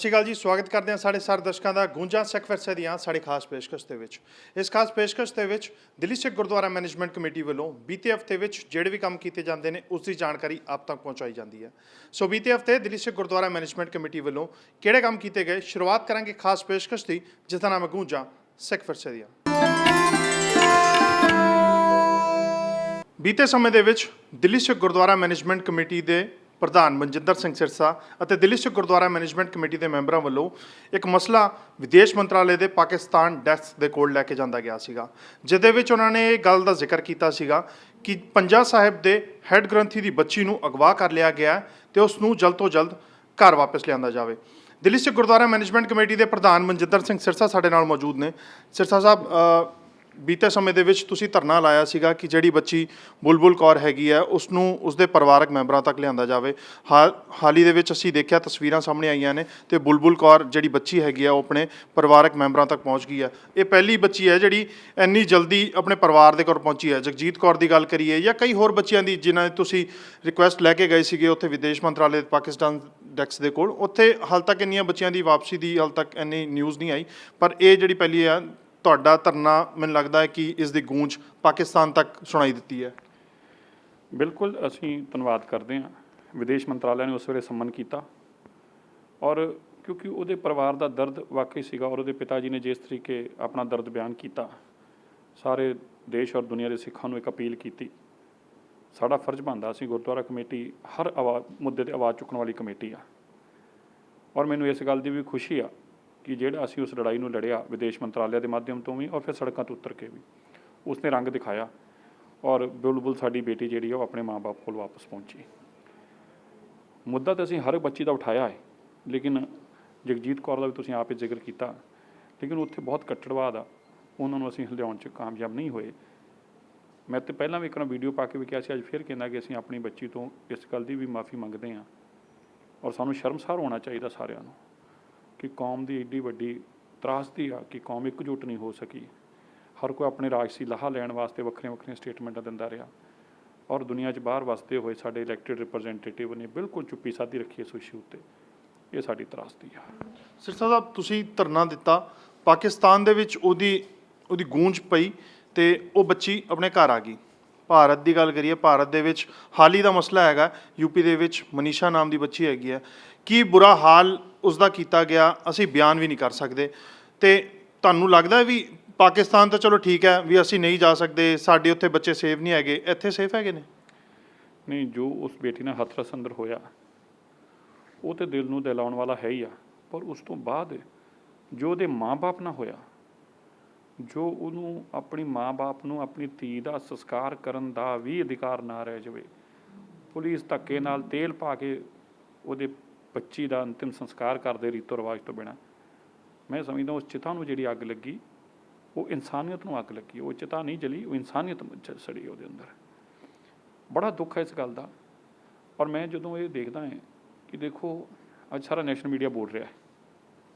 ਸ਼੍ਰੀ ਅਕਾਲ ਜੀ, ਸਵਾਗਤ ਕਰਦੇ ਹਾਂ ਸਾਡੇ ਸਾਰੇ ਦਰਸ਼ਕਾਂ ਦਾ ਗੂੰਜਾਂ ਸਿੱਖ ਵਿਰਸੇ ਦੀਆਂ ਸਾਡੇ ਖਾਸ ਪੇਸ਼ਕਸ਼ ਦੇ ਵਿੱਚ। ਇਸ ਖਾਸ ਪੇਸ਼ਕਸ਼ ਦੇ ਵਿੱਚ ਦਿੱਲੀ ਸਿੱਖ ਗੁਰਦੁਆਰਾ ਮੈਨੇਜਮੈਂਟ ਕਮੇਟੀ ਵੱਲੋਂ ਬੀਤੇ ਹਫ਼ਤੇ ਵਿੱਚ ਜਿਹੜੇ ਵੀ ਕੰਮ ਕੀਤੇ ਜਾਂਦੇ ਨੇ ਉਸ ਦੀ ਜਾਣਕਾਰੀ ਆਪ ਤੱਕ ਪਹੁੰਚਾਈ ਜਾਂਦੀ ਹੈ। ਸੋ ਬੀਤੇ ਹਫ਼ਤੇ ਦਿੱਲੀ ਸਿੱਖ ਗੁਰਦੁਆਰਾ ਮੈਨੇਜਮੈਂਟ ਕਮੇਟੀ ਵੱਲੋਂ ਕਿਹੜੇ ਕੰਮ ਕੀਤੇ ਗਏ, ਸ਼ੁਰੂਆਤ ਕਰਾਂਗੇ ਖਾਸ ਪੇਸ਼ਕਸ਼ ਦੀ ਜਿਸ ਦਾ ਨਾਮ ਹੈ ਗੂੰਜਾਂ ਸਿੱਖ ਵਿਰਸੇ ਦੀਆਂ। ਬੀਤੇ ਸਮੇਂ ਦੇ ਵਿੱਚ ਦਿੱਲੀ ਸਿੱਖ ਗੁਰਦੁਆਰਾ ਮੈਨੇਜਮੈਂਟ ਕਮੇਟੀ ਦੇ ਪ੍ਰਧਾਨ ਮਨਜਿੰਦਰ ਸਿੰਘ ਸਿਰਸਾ ਅਤੇ ਦਿੱਲੀ ਸਿੱਖ ਗੁਰਦੁਆਰਾ ਮੈਨੇਜਮੈਂਟ ਕਮੇਟੀ ਦੇ ਮੈਂਬਰਾਂ ਵੱਲੋਂ ਇੱਕ ਮਸਲਾ ਵਿਦੇਸ਼ ਮੰਤਰਾਲੇ ਦੇ ਪਾਕਿਸਤਾਨ ਡੈਸਕ ਦੇ ਕੋਲ ਲੈ ਕੇ ਜਾਂਦਾ ਗਿਆ ਸੀਗਾ, ਜਿਹਦੇ ਵਿੱਚ ਉਹਨਾਂ ਨੇ ਇਹ ਗੱਲ ਦਾ ਜ਼ਿਕਰ ਕੀਤਾ ਸੀਗਾ ਕਿ ਪੰਜਾ ਸਾਹਿਬ ਦੇ ਹੈੱਡ ਗ੍ਰੰਥੀ ਦੀ ਬੱਚੀ ਨੂੰ ਅਗਵਾ ਕਰ ਲਿਆ ਗਿਆ ਤੇ ਉਸ ਨੂੰ ਜਲਦ ਤੋਂ ਜਲਦ ਘਰ ਵਾਪਸ ਲਿਆਂਦਾ ਜਾਵੇ। ਦਿੱਲੀ ਸਿੱਖ ਗੁਰਦੁਆਰਾ ਮੈਨੇਜਮੈਂਟ ਕਮੇਟੀ ਦੇ ਪ੍ਰਧਾਨ ਮਨਜਿੰਦਰ ਸਿੰਘ ਸਿਰਸਾ ਸਾਡੇ ਨਾਲ ਮੌਜੂਦ ਨੇ। ਸਿਰਸਾ ਸਾਹਿਬ, ਬੀਤੇ ਸਮੇਂ ਦੇ ਵਿੱਚ ਤੁਸੀਂ ਧਰਨਾ ਲਾਇਆ ਸੀਗਾ ਕਿ ਜਿਹੜੀ ਬੱਚੀ ਬੁਲਬੁਲ ਕੌਰ ਹੈਗੀ ਹੈ ਉਸ ਨੂੰ ਉਸਦੇ ਪਰਿਵਾਰਕ ਮੈਂਬਰਾਂ ਤੱਕ ਲਿਆਂਦਾ ਜਾਵੇ। ਹਾਲ ਹੀ ਦੇ ਵਿੱਚ ਅਸੀਂ ਦੇਖਿਆ, ਤਸਵੀਰਾਂ ਸਾਹਮਣੇ ਆਈਆਂ ਨੇ ਤੇ ਬੁਲਬੁਲ ਕੌਰ ਜਿਹੜੀ ਬੱਚੀ ਹੈਗੀ ਆ ਉਹ ਆਪਣੇ ਪਰਿਵਾਰਕ ਮੈਂਬਰਾਂ ਤੱਕ ਪਹੁੰਚ ਗਈ ਹੈ। ਇਹ ਪਹਿਲੀ ਬੱਚੀ ਹੈ ਜਿਹੜੀ ਇੰਨੀ ਜਲਦੀ ਆਪਣੇ ਪਰਿਵਾਰ ਦੇ ਕੋਲ ਪਹੁੰਚੀ ਹੈ। ਜਗਜੀਤ ਕੌਰ ਦੀ ਗੱਲ ਕਰੀਏ ਜਾਂ ਕਈ ਹੋਰ ਬੱਚਿਆਂ ਦੀ ਜਿਨ੍ਹਾਂ ਦੀ ਤੁਸੀਂ ਰਿਕੁਐਸਟ ਲੈ ਕੇ ਗਏ ਸੀਗੇ ਉੱਥੇ ਵਿਦੇਸ਼ ਮੰਤਰਾਲੇ ਪਾਕਿਸਤਾਨ ਡੈਸਕ ਦੇ ਕੋਲ, ਉੱਥੇ ਹਾਲ ਤੱਕ ਇੰਨੀਆਂ ਬੱਚਿਆਂ ਦੀ ਵਾਪਸੀ ਦੀ ਹਾਲ ਤੱਕ ਇੰਨੀ ਨਿਊਜ਼ ਨਹੀਂ ਆਈ, ਪਰ ਇਹ ਜਿਹੜੀ ਪਹਿਲੀ ਆ ਤੁਹਾਡਾ ਧਰਨਾ ਮੈਨੂੰ ਲੱਗਦਾ ਹੈ ਕਿ ਇਸ ਦੀ ਗੂੰਜ ਪਾਕਿਸਤਾਨ ਤੱਕ ਸੁਣਾਈ ਦਿੱਤੀ ਹੈ। ਬਿਲਕੁਲ, ਅਸੀਂ ਧੰਨਵਾਦ ਕਰਦੇ ਹਾਂ। ਵਿਦੇਸ਼ ਮੰਤਰਾਲੇ ਨੇ ਉਸ ਵੇਲੇ ਸੰਮਨ ਕੀਤਾ ਔਰ ਕਿਉਂਕਿ ਉਹਦੇ ਪਰਿਵਾਰ ਦਾ ਦਰਦ ਵਾਕਈ ਸੀਗਾ ਔਰ ਉਹਦੇ ਪਿਤਾ ਜੀ ਨੇ ਜਿਸ ਤਰੀਕੇ ਆਪਣਾ ਦਰਦ ਬਿਆਨ ਕੀਤਾ, ਸਾਰੇ ਦੇਸ਼ ਔਰ ਦੁਨੀਆ ਦੇ ਸਿੱਖਾਂ ਨੂੰ ਇੱਕ ਅਪੀਲ ਕੀਤੀ। ਸਾਡਾ ਫਰਜ਼ ਬਣਦਾ, ਅਸੀਂ ਗੁਰਦੁਆਰਾ ਕਮੇਟੀ ਹਰ ਮੁੱਦੇ 'ਤੇ ਆਵਾਜ਼ ਚੁੱਕਣ ਵਾਲੀ ਕਮੇਟੀ ਆ ਔਰ ਮੈਨੂੰ ਇਸ ਗੱਲ ਦੀ ਵੀ ਖੁਸ਼ੀ ਆ ਕਿ ਜਿਹੜਾ ਅਸੀਂ ਉਸ ਲੜਾਈ ਨੂੰ ਲੜਿਆ ਵਿਦੇਸ਼ ਮੰਤਰਾਲੇ ਦੇ ਮਾਧਿਅਮ ਤੋਂ ਵੀ ਔਰ ਫਿਰ ਸੜਕਾਂ ਤੋਂ ਉਤਰ ਕੇ ਵੀ ਉਸਨੇ ਰੰਗ ਦਿਖਾਇਆ ਔਰ ਬੁਲਬੁਲ ਸਾਡੀ ਬੇਟੀ ਜਿਹੜੀ ਉਹ ਆਪਣੇ ਮਾਂ-ਬਾਪ ਕੋਲ ਵਾਪਸ ਪਹੁੰਚੀ। ਮੁੱਦਾ ਤਾਂ ਅਸੀਂ ਹਰ ਬੱਚੀ ਦਾ ਉਠਾਇਆ ਹੈ, ਲੇਕਿਨ ਜਗਜੀਤ ਕੌਰ ਦਾ ਵੀ ਤੁਸੀਂ ਆਪ ਹੀ ਜ਼ਿਕਰ ਕੀਤਾ, ਲੇਕਿਨ ਉੱਥੇ ਬਹੁਤ ਕੱਟੜਵਾਦ ਆ, ਉਹਨਾਂ ਨੂੰ ਅਸੀਂ ਲਿਆਉਣ 'ਚ ਕਾਮਯਾਬ ਨਹੀਂ ਹੋਏ। ਮੈਂ ਤਾਂ ਪਹਿਲਾਂ ਵੀ ਇੱਕ ਵੀਡੀਓ ਪਾ ਕੇ ਵੀ ਕਿਹਾ ਸੀ, ਅੱਜ ਫਿਰ ਕਹਿੰਦਾ ਕਿ ਅਸੀਂ ਆਪਣੀ ਬੱਚੀ ਤੋਂ ਇਸ ਗੱਲ ਦੀ ਵੀ ਮਾफ़ੀ ਮੰਗਦੇ ਹਾਂ ਔਰ ਸਾਨੂੰ ਸ਼ਰਮਸਾਰ ਹੋਣਾ ਚਾਹੀਦਾ ਸਾਰਿਆਂ ਨੂੰ ਕਿ ਕੌਮ ਦੀ ਏਡੀ ਵੱਡੀ ਤਰਾਸਦੀ ਆ ਕਿ ਕੌਮ ਇਕਜੁੱਟ ਨਹੀਂ ਹੋ ਸਕੀ। ਹਰ ਕੋਈ ਆਪਣੇ ਰਾਜਸੀ ਲਾਹਾ ਲੈਣ ਵਾਸਤੇ ਵੱਖਰੀਆਂ ਵੱਖਰੀਆਂ ਸਟੇਟਮੈਂਟਾਂ ਦਿੰਦਾ ਰਿਹਾ ਔਰ ਦੁਨੀਆ 'ਚ ਬਾਹਰ ਵਸਦੇ ਹੋਏ ਸਾਡੇ ਇਲੈਕਟਿਡ ਰਿਪਰੈਜ਼ੈਂਟੇਟਿਵ ਨੇ ਬਿਲਕੁਲ ਚੁੱਪੀ ਸਾਧੀ ਰੱਖੀ ਇਸ ਇਸ਼ੂ ਉੱਤੇ। ਇਹ ਸਾਡੀ ਤਰਾਸਦੀ ਆ। ਸਿਰਸਾ ਸਾਹਿਬ, ਤੁਸੀਂ ਧਰਨਾ ਦਿੱਤਾ, ਪਾਕਿਸਤਾਨ ਦੇ ਵਿੱਚ ਉਹਦੀ ਗੂੰਜ ਪਈ ਤੇ ਉਹ ਬੱਚੀ ਆਪਣੇ ਘਰ ਆ ਗਈ। ਭਾਰਤ ਦੀ ਗੱਲ ਕਰੀਏ, ਭਾਰਤ ਦੇ ਵਿੱਚ ਹਾਲ ਹੀ ਦਾ ਮਸਲਾ ਹੈਗਾ, ਯੂਪੀ ਦੇ ਵਿੱਚ ਮਨੀਸ਼ਾ ਨਾਮ ਦੀ ਬੱਚੀ ਹੈਗੀ ਹੈ। ਕੀ ਬੁਰਾ ਹਾਲ ਉਸਦਾ ਕੀਤਾ ਗਿਆ ਅਸੀਂ ਬਿਆਨ ਵੀ ਨਹੀਂ ਕਰ ਸਕਦੇ। ਤੇ ਤੁਹਾਨੂੰ ਲੱਗਦਾ ਵੀ ਪਾਕਿਸਤਾਨ ਤਾਂ ਚਲੋ ਠੀਕ ਹੈ ਵੀ ਅਸੀਂ ਨਹੀਂ ਜਾ ਸਕਦੇ, ਸਾਡੇ ਉੱਥੇ ਬੱਚੇ ਸੇਫ ਨਹੀਂ ਹੈਗੇ, ਇੱਥੇ ਸੇਫ ਹੈਗੇ ਨੇ? ਨਹੀਂ, ਜੋ ਉਸ ਬੇਟੀ ਨਾਲ ਹਥਰਸ ਅੰਦਰ ਹੋਇਆ ਉਹ ਤਾਂ ਦਿਲ ਨੂੰ ਦਿਲਾਉਣ ਵਾਲਾ ਹੈ ਹੀ ਆ, ਪਰ ਉਸ ਤੋਂ ਬਾਅਦ ਜੋ ਉਹਦੇ ਮਾਂ-ਬਾਪ ਨਾਲ ਹੋਇਆ, ਜੋ ਉਹਨੂੰ ਆਪਣੀ ਮਾਂ-ਬਾਪ ਨੂੰ ਆਪਣੀ ਧੀ ਦਾ ਸੰਸਕਾਰ ਕਰਨ ਦਾ ਵੀ ਅਧਿਕਾਰ ਨਾ ਰਹਿ ਜਾਵੇ, ਪੁਲਿਸ ਧੱਕੇ ਨਾਲ ਤੇਲ ਪਾ ਕੇ ਉਹਦੇ ਬੱਚੀ ਦਾ ਅੰਤਿਮ ਸੰਸਕਾਰ ਕਰਦੇ ਰੀਤੋ ਰਿਵਾਜ ਤੋਂ ਬਿਨਾਂ। ਮੈਂ ਸਮਝਦਾ ਉਸ ਚਿਤਾ ਨੂੰ ਜਿਹੜੀ ਅੱਗ ਲੱਗੀ ਉਹ ਇਨਸਾਨੀਅਤ ਨੂੰ ਅੱਗ ਲੱਗੀ, ਉਹ ਚਿਤਾ ਨਹੀਂ ਜਲੀ, ਉਹ ਇਨਸਾਨੀਅਤ ਸੜੀ ਉਹਦੇ ਅੰਦਰ। ਬੜਾ ਦੁੱਖ ਹੈ ਇਸ ਗੱਲ ਦਾ। ਔਰ ਮੈਂ ਜਦੋਂ ਇਹ ਦੇਖਦਾ ਹੈ ਕਿ ਦੇਖੋ ਅੱਜ ਸਾਰਾ ਨੈਸ਼ਨਲ ਮੀਡੀਆ ਬੋਲ ਰਿਹਾ ਹੈ,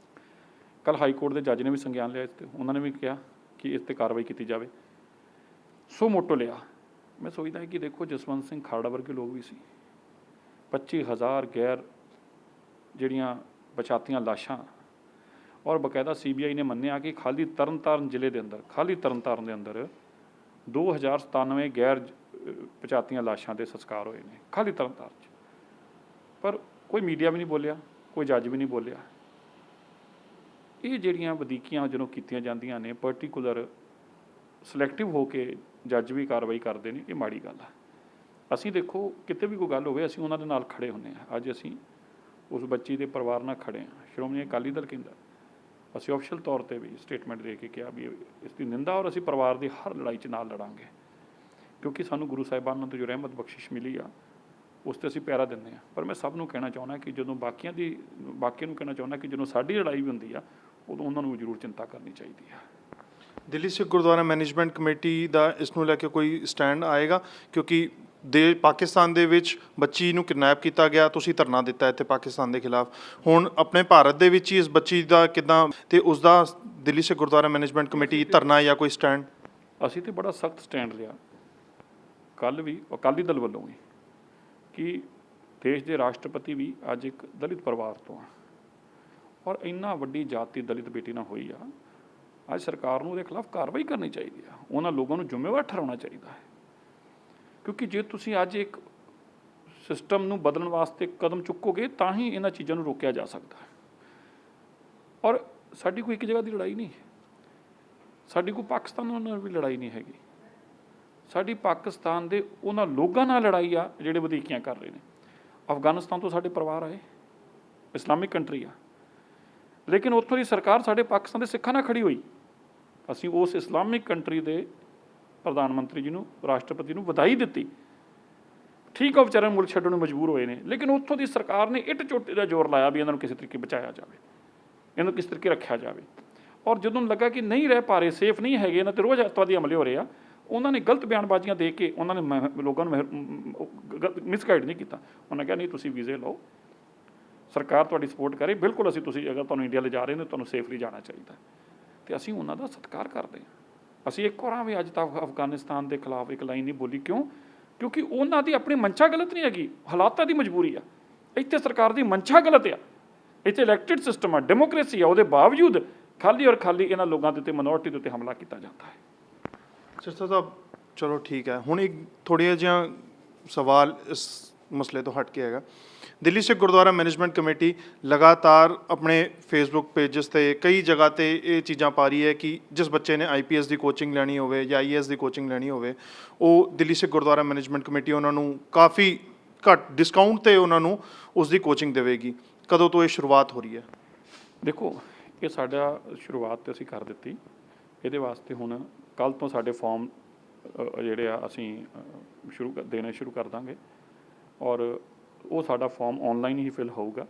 ਕੱਲ੍ਹ ਹਾਈ ਕੋਰਟ ਦੇ ਜੱਜ ਨੇ ਵੀ ਸੰਗਿਆਨ ਲਿਆ ਇਸ 'ਤੇ, ਉਹਨਾਂ ਨੇ ਵੀ ਕਿਹਾ ਕਿ ਇਸ 'ਤੇ ਕਾਰਵਾਈ ਕੀਤੀ ਜਾਵੇ, ਸੋ ਮੋਟੋ ਲਿਆ। ਮੈਂ ਸੋਚਦਾ ਕਿ ਦੇਖੋ ਜਸਵੰਤ ਸਿੰਘ ਖਾਲੜਾ ਵਰਗੇ ਲੋਕ ਵੀ ਸੀ, 25,000 ਗੈਰ ਜਿਹੜੀਆਂ ਪਛਾਤੀਆਂ ਲਾਸ਼ਾਂ ਔਰ ਬਾਕਾਇਦਾ CBI ਨੇ ਮੰਨਿਆ ਕਿ ਖਾਲੀ ਤਰਨਤਾਰਨ ਜ਼ਿਲ੍ਹੇ ਦੇ ਅੰਦਰ, ਖਾਲੀ ਤਰਨਤਾਰਨ ਦੇ ਅੰਦਰ 2097 ਗੈਰ ਪਛਾਤੀਆਂ ਲਾਸ਼ਾਂ ਦੇ ਸੰਸਕਾਰ ਹੋਏ ਨੇ ਖਾਲੀ ਤਰਨਤਾਰਨ 'ਚ। ਪਰ ਕੋਈ ਮੀਡੀਆ ਵੀ ਨਹੀਂ ਬੋਲਿਆ, ਕੋਈ ਜੱਜ ਵੀ ਨਹੀਂ ਬੋਲਿਆ। ਇਹ ਜਿਹੜੀਆਂ ਵਧੀਕੀਆਂ ਜਦੋਂ ਕੀਤੀਆਂ ਜਾਂਦੀਆਂ ਨੇ, ਪਰਟੀਕੂਲਰ ਸਿਲੈਕਟਿਵ ਹੋ ਕੇ ਜੱਜ ਵੀ ਕਾਰਵਾਈ ਕਰਦੇ ਨੇ, ਇਹ ਮਾੜੀ ਗੱਲ ਆ। ਅਸੀਂ ਦੇਖੋ ਕਿਤੇ ਵੀ ਕੋਈ ਗੱਲ ਹੋਵੇ ਅਸੀਂ ਉਹਨਾਂ ਦੇ ਨਾਲ ਖੜ੍ਹੇ ਹੁੰਦੇ ਹਾਂ। ਅੱਜ ਅਸੀਂ ਉਸ ਬੱਚੀ ਦੇ ਪਰਿਵਾਰ ਨਾਲ ਖੜ੍ਹੇ ਹਾਂ। ਸ਼੍ਰੋਮਣੀ ਅਕਾਲੀ ਦਲ ਕਹਿੰਦਾ, ਅਸੀਂ ਆਫੀਸ਼ੀਅਲ ਤੌਰ 'ਤੇ ਵੀ ਸਟੇਟਮੈਂਟ ਦੇ ਕੇ ਕਿਹਾ ਵੀ ਇਸ ਦੀ ਨਿੰਦਾ ਔਰ ਅਸੀਂ ਪਰਿਵਾਰ ਦੀ ਹਰ ਲੜਾਈ 'ਚ ਨਾਲ ਲੜਾਂਗੇ, ਕਿਉਂਕਿ ਸਾਨੂੰ ਗੁਰੂ ਸਾਹਿਬਾਨਾਂ ਤੋਂ ਜੋ ਰਹਿਮਤ ਬਖਸ਼ਿਸ਼ ਮਿਲੀ ਆ ਉਸ 'ਤੇ ਅਸੀਂ ਪਹਿਰਾ ਦਿੰਦੇ ਹਾਂ। ਪਰ ਮੈਂ ਸਭ ਨੂੰ ਕਹਿਣਾ ਚਾਹੁੰਦਾ ਕਿ ਜਦੋਂ ਬਾਕੀਆਂ ਨੂੰ ਕਹਿਣਾ ਚਾਹੁੰਦਾ ਕਿ ਜਦੋਂ ਸਾਡੀ ਲੜਾਈ ਵੀ ਹੁੰਦੀ ਆ ਉਦੋਂ ਉਹਨਾਂ ਨੂੰ ਜ਼ਰੂਰ ਚਿੰਤਾ ਕਰਨੀ ਚਾਹੀਦੀ ਆ। ਦਿੱਲੀ ਸਿੱਖ ਗੁਰਦੁਆਰਾ ਮੈਨੇਜਮੈਂਟ ਕਮੇਟੀ ਦਾ ਇਸ ਨੂੰ ਲੈ ਕੇ ਕੋਈ ਸਟੈਂਡ ਆਏਗਾ? ਕਿਉਂਕਿ ਪਾਕਿਸਤਾਨ ਦੇ ਵਿੱਚ ਬੱਚੀ ਨੂੰ ਕਿਡਨੈਪ ਕੀਤਾ ਗਿਆ, ਤੁਸੀਂ ਧਰਨਾ ਦਿੱਤਾ ਇੱਥੇ ਪਾਕਿਸਤਾਨ ਦੇ ਖਿਲਾਫ, ਹੁਣ ਆਪਣੇ ਭਾਰਤ ਦੇ ਵਿੱਚ ਹੀ ਇਸ ਬੱਚੀ ਦਾ ਕਿੱਦਾਂ, ਤੇ ਉਸ ਦਾ ਦਿੱਲੀ ਸਿੱਖ ਗੁਰਦੁਆਰਾ ਮੈਨੇਜਮੈਂਟ ਕਮੇਟੀ ਧਰਨਾ ਜਾਂ ਕੋਈ ਸਟੈਂਡ? ਅਸੀਂ ਤਾਂ ਬੜਾ ਸਖਤ ਸਟੈਂਡ ਲਿਆ ਕੱਲ੍ਹ ਵੀ ਅਕਾਲੀ ਦਲ ਵੱਲੋਂ ਵੀ ਕਿ ਦੇਸ਼ ਦੇ ਰਾਸ਼ਟਰਪਤੀ ਵੀ ਅੱਜ ਇੱਕ ਦਲਿਤ ਪਰਿਵਾਰ ਤੋਂ ਆ ਔਰ ਇੰਨਾ ਵੱਡੀ ਜਾਤੀ ਦਲਿਤ ਬੇਟੀ ਨਾਲ ਹੋਈ ਆ। ਅੱਜ ਸਰਕਾਰ ਨੂੰ ਉਹਦੇ ਖਿਲਾਫ ਕਾਰਵਾਈ ਕਰਨੀ ਚਾਹੀਦੀ ਆ, ਉਹਨਾਂ ਲੋਕਾਂ ਨੂੰ ਜ਼ਿੰਮੇਵਾਰ ਠਹਿਰਾਉਣਾ ਚਾਹੀਦਾ ਹੈ। ਕਿਉਂਕਿ ਜੇ ਤੁਸੀਂ ਅੱਜ ਇੱਕ ਸਿਸਟਮ ਨੂੰ ਬਦਲਣ ਵਾਸਤੇ ਕਦਮ ਚੁੱਕੋਗੇ ਤਾਂ ਹੀ ਇਹਨਾਂ ਚੀਜ਼ਾਂ ਨੂੰ ਰੋਕਿਆ ਜਾ ਸਕਦਾ ਹੈ। ਔਰ ਸਾਡੀ ਕੋਈ ਇੱਕ ਜਗ੍ਹਾ ਦੀ ਲੜਾਈ ਨਹੀਂ ਹੈ, ਸਾਡੀ ਕੋਈ ਪਾਕਿਸਤਾਨ ਨਾਲ ਵੀ ਲੜਾਈ ਨਹੀਂ ਹੈਗੀ। ਸਾਡੀ ਪਾਕਿਸਤਾਨ ਦੇ ਉਹਨਾਂ ਲੋਕਾਂ ਨਾਲ ਲੜਾਈ ਆ ਜਿਹੜੇ ਵਧੀਕੀਆਂ ਕਰ ਰਹੇ ਨੇ। ਅਫਗਾਨਿਸਤਾਨ ਤੋਂ ਸਾਡੇ ਪਰਿਵਾਰ ਆਏ, ਇਸਲਾਮਿਕ ਕੰਟਰੀ ਆ, ਲੇਕਿਨ ਉੱਥੋਂ ਦੀ ਸਰਕਾਰ ਸਾਡੇ ਪਾਕਿਸਤਾਨ ਦੇ ਸਿੱਖਾਂ ਨਾਲ ਖੜੀ ਹੋਈ। ਅਸੀਂ ਉਸ ਇਸਲਾਮਿਕ ਕੰਟਰੀ ਦੇ ਪ੍ਰਧਾਨ ਮੰਤਰੀ ਜੀ ਨੂੰ, ਰਾਸ਼ਟਰਪਤੀ ਨੂੰ ਵਧਾਈ ਦਿੱਤੀ। ਠੀਕ ਆ, ਵਿਚਾਰਿਆਂ ਨੂੰ ਮੁਲਕ ਛੱਡਣ ਨੂੰ ਮਜਬੂਰ ਹੋਏ ਨੇ, ਲੇਕਿਨ ਉੱਥੋਂ ਦੀ ਸਰਕਾਰ ਨੇ ਇੱਟ ਚੋਟੀ ਦਾ ਜ਼ੋਰ ਲਾਇਆ ਵੀ ਇਹਨਾਂ ਨੂੰ ਕਿਸੇ ਤਰੀਕੇ ਬਚਾਇਆ ਜਾਵੇ, ਇਹਨਾਂ ਨੂੰ ਕਿਸ ਤਰੀਕੇ ਰੱਖਿਆ ਜਾਵੇ। ਔਰ ਜਦੋਂ ਲੱਗਾ ਕਿ ਨਹੀਂ ਰਹਿ ਪਾ ਰਹੇ, ਸੇਫ ਨਹੀਂ ਹੈਗੇ, ਇਹਨਾਂ 'ਤੇ ਰੋਜ਼ ਅੱਤਵਾਦੀ ਹਮਲੇ ਹੋ ਰਹੇ ਆ, ਉਹਨਾਂ ਨੇ ਗਲਤ ਬਿਆਨਬਾਜ਼ੀਆਂ ਦੇ ਕੇ ਉਹਨਾਂ ਨੇ ਲੋਕਾਂ ਨੂੰ ਮਿਸਗਾਈਡ ਨਹੀਂ ਕੀਤਾ। ਉਹਨਾਂ ਕਿਹਾ ਨਹੀਂ ਤੁਸੀਂ ਵੀਜ਼ੇ ਲਓ, ਸਰਕਾਰ ਤੁਹਾਡੀ ਸਪੋਰਟ ਕਰੇ, ਬਿਲਕੁਲ ਅਸੀਂ ਤੁਸੀਂ ਅਗਰ ਤੁਹਾਨੂੰ ਇੰਡੀਆ ਲਿਜਾ ਰਹੇ ਨੇ ਤੁਹਾਨੂੰ ਸੇਫਲੀ ਜਾਣਾ ਚਾਹੀਦਾ, ਅਤੇ ਅਸੀਂ ਉਹਨਾਂ ਦਾ ਸਤਿਕਾਰ ਕਰਦੇ ਹਾਂ। ਅਸੀਂ ਇੱਕ ਵਾਰ ਵੀ ਅੱਜ ਤੱਕ ਅਫਗਾਨਿਸਤਾਨ ਦੇ ਖਿਲਾਫ ਇੱਕ ਲਾਈਨ ਨਹੀਂ ਬੋਲੀ। ਕਿਉਂ? ਕਿਉਂਕਿ ਉਹਨਾਂ ਦੀ ਆਪਣੀ ਮਨਸ਼ਾ ਗਲਤ ਨਹੀਂ ਹੈਗੀ, ਹਾਲਾਤਾਂ ਦੀ ਮਜਬੂਰੀ ਆ। ਇੱਥੇ ਸਰਕਾਰ ਦੀ ਮਨਸ਼ਾ ਗਲਤ ਆ, ਇੱਥੇ ਇਲੈਕਟਿਡ ਸਿਸਟਮ ਆ, ਡੈਮੋਕ੍ਰੇਸੀ ਆ, ਉਹਦੇ ਬਾਵਜੂਦ ਖਾਲੀ ਔਰ ਖਾਲੀ ਇਹਨਾਂ ਲੋਕਾਂ ਦੇ ਉੱਤੇ, ਮਿਨੋਰਟੀ ਦੇ ਉੱਤੇ ਹਮਲਾ ਕੀਤਾ ਜਾਂਦਾ ਹੈ। ਸਿਰਸਾ ਸਾਹਿਬ ਚਲੋ ਠੀਕ ਹੈ, ਹੁਣ ਇੱਕ ਥੋੜ੍ਹੀਆਂ ਜਿਹਾ ਸਵਾਲ ਇਸ ਮਸਲੇ ਤੋਂ ਹਟ ਕੇ ਹੈਗਾ। ਦਿੱਲੀ ਸਿੱਖ ਗੁਰਦੁਆਰਾ ਮੈਨੇਜਮੈਂਟ ਕਮੇਟੀ ਲਗਾਤਾਰ ਆਪਣੇ ਫੇਸਬੁੱਕ ਪੇਜਸ 'ਤੇ ਕਈ ਜਗ੍ਹਾ 'ਤੇ ਇਹ ਚੀਜ਼ਾਂ ਪਾ ਰਹੀ ਹੈ ਕਿ ਜਿਸ ਬੱਚੇ ਨੇ IPS ਦੀ ਕੋਚਿੰਗ ਲੈਣੀ ਹੋਵੇ ਜਾਂ IAS ਦੀ ਕੋਚਿੰਗ ਲੈਣੀ ਹੋਵੇ, ਉਹ ਦਿੱਲੀ ਸਿੱਖ ਗੁਰਦੁਆਰਾ ਮੈਨੇਜਮੈਂਟ ਕਮੇਟੀ ਉਹਨਾਂ ਨੂੰ ਕਾਫੀ ਘੱਟ ਡਿਸਕਾਊਂਟ 'ਤੇ ਉਹਨਾਂ ਨੂੰ ਉਸ ਦੀ ਕੋਚਿੰਗ ਦੇਵੇਗੀ। ਕਦੋਂ ਤੋਂ ਇਹ ਸ਼ੁਰੂਆਤ ਹੋ ਰਹੀ ਹੈ? ਦੇਖੋ, ਇਹ ਸਾਡਾ ਸ਼ੁਰੂਆਤ ਤਾਂ ਅਸੀਂ ਕਰ ਦਿੱਤੀ। ਇਹਦੇ ਵਾਸਤੇ ਹੁਣ ਕੱਲ੍ਹ ਤੋਂ ਸਾਡੇ ਫਾਰਮ ਜਿਹੜੇ ਆ ਅਸੀਂ ਦੇਣੇ ਸ਼ੁਰੂ ਕਰ ਦਾਂਗੇ, ਔਰ ਉਹ ਸਾਡਾ ਫਾਰਮ ਔਨਲਾਈਨ ਹੀ ਫਿਲ ਹੋਊਗਾ।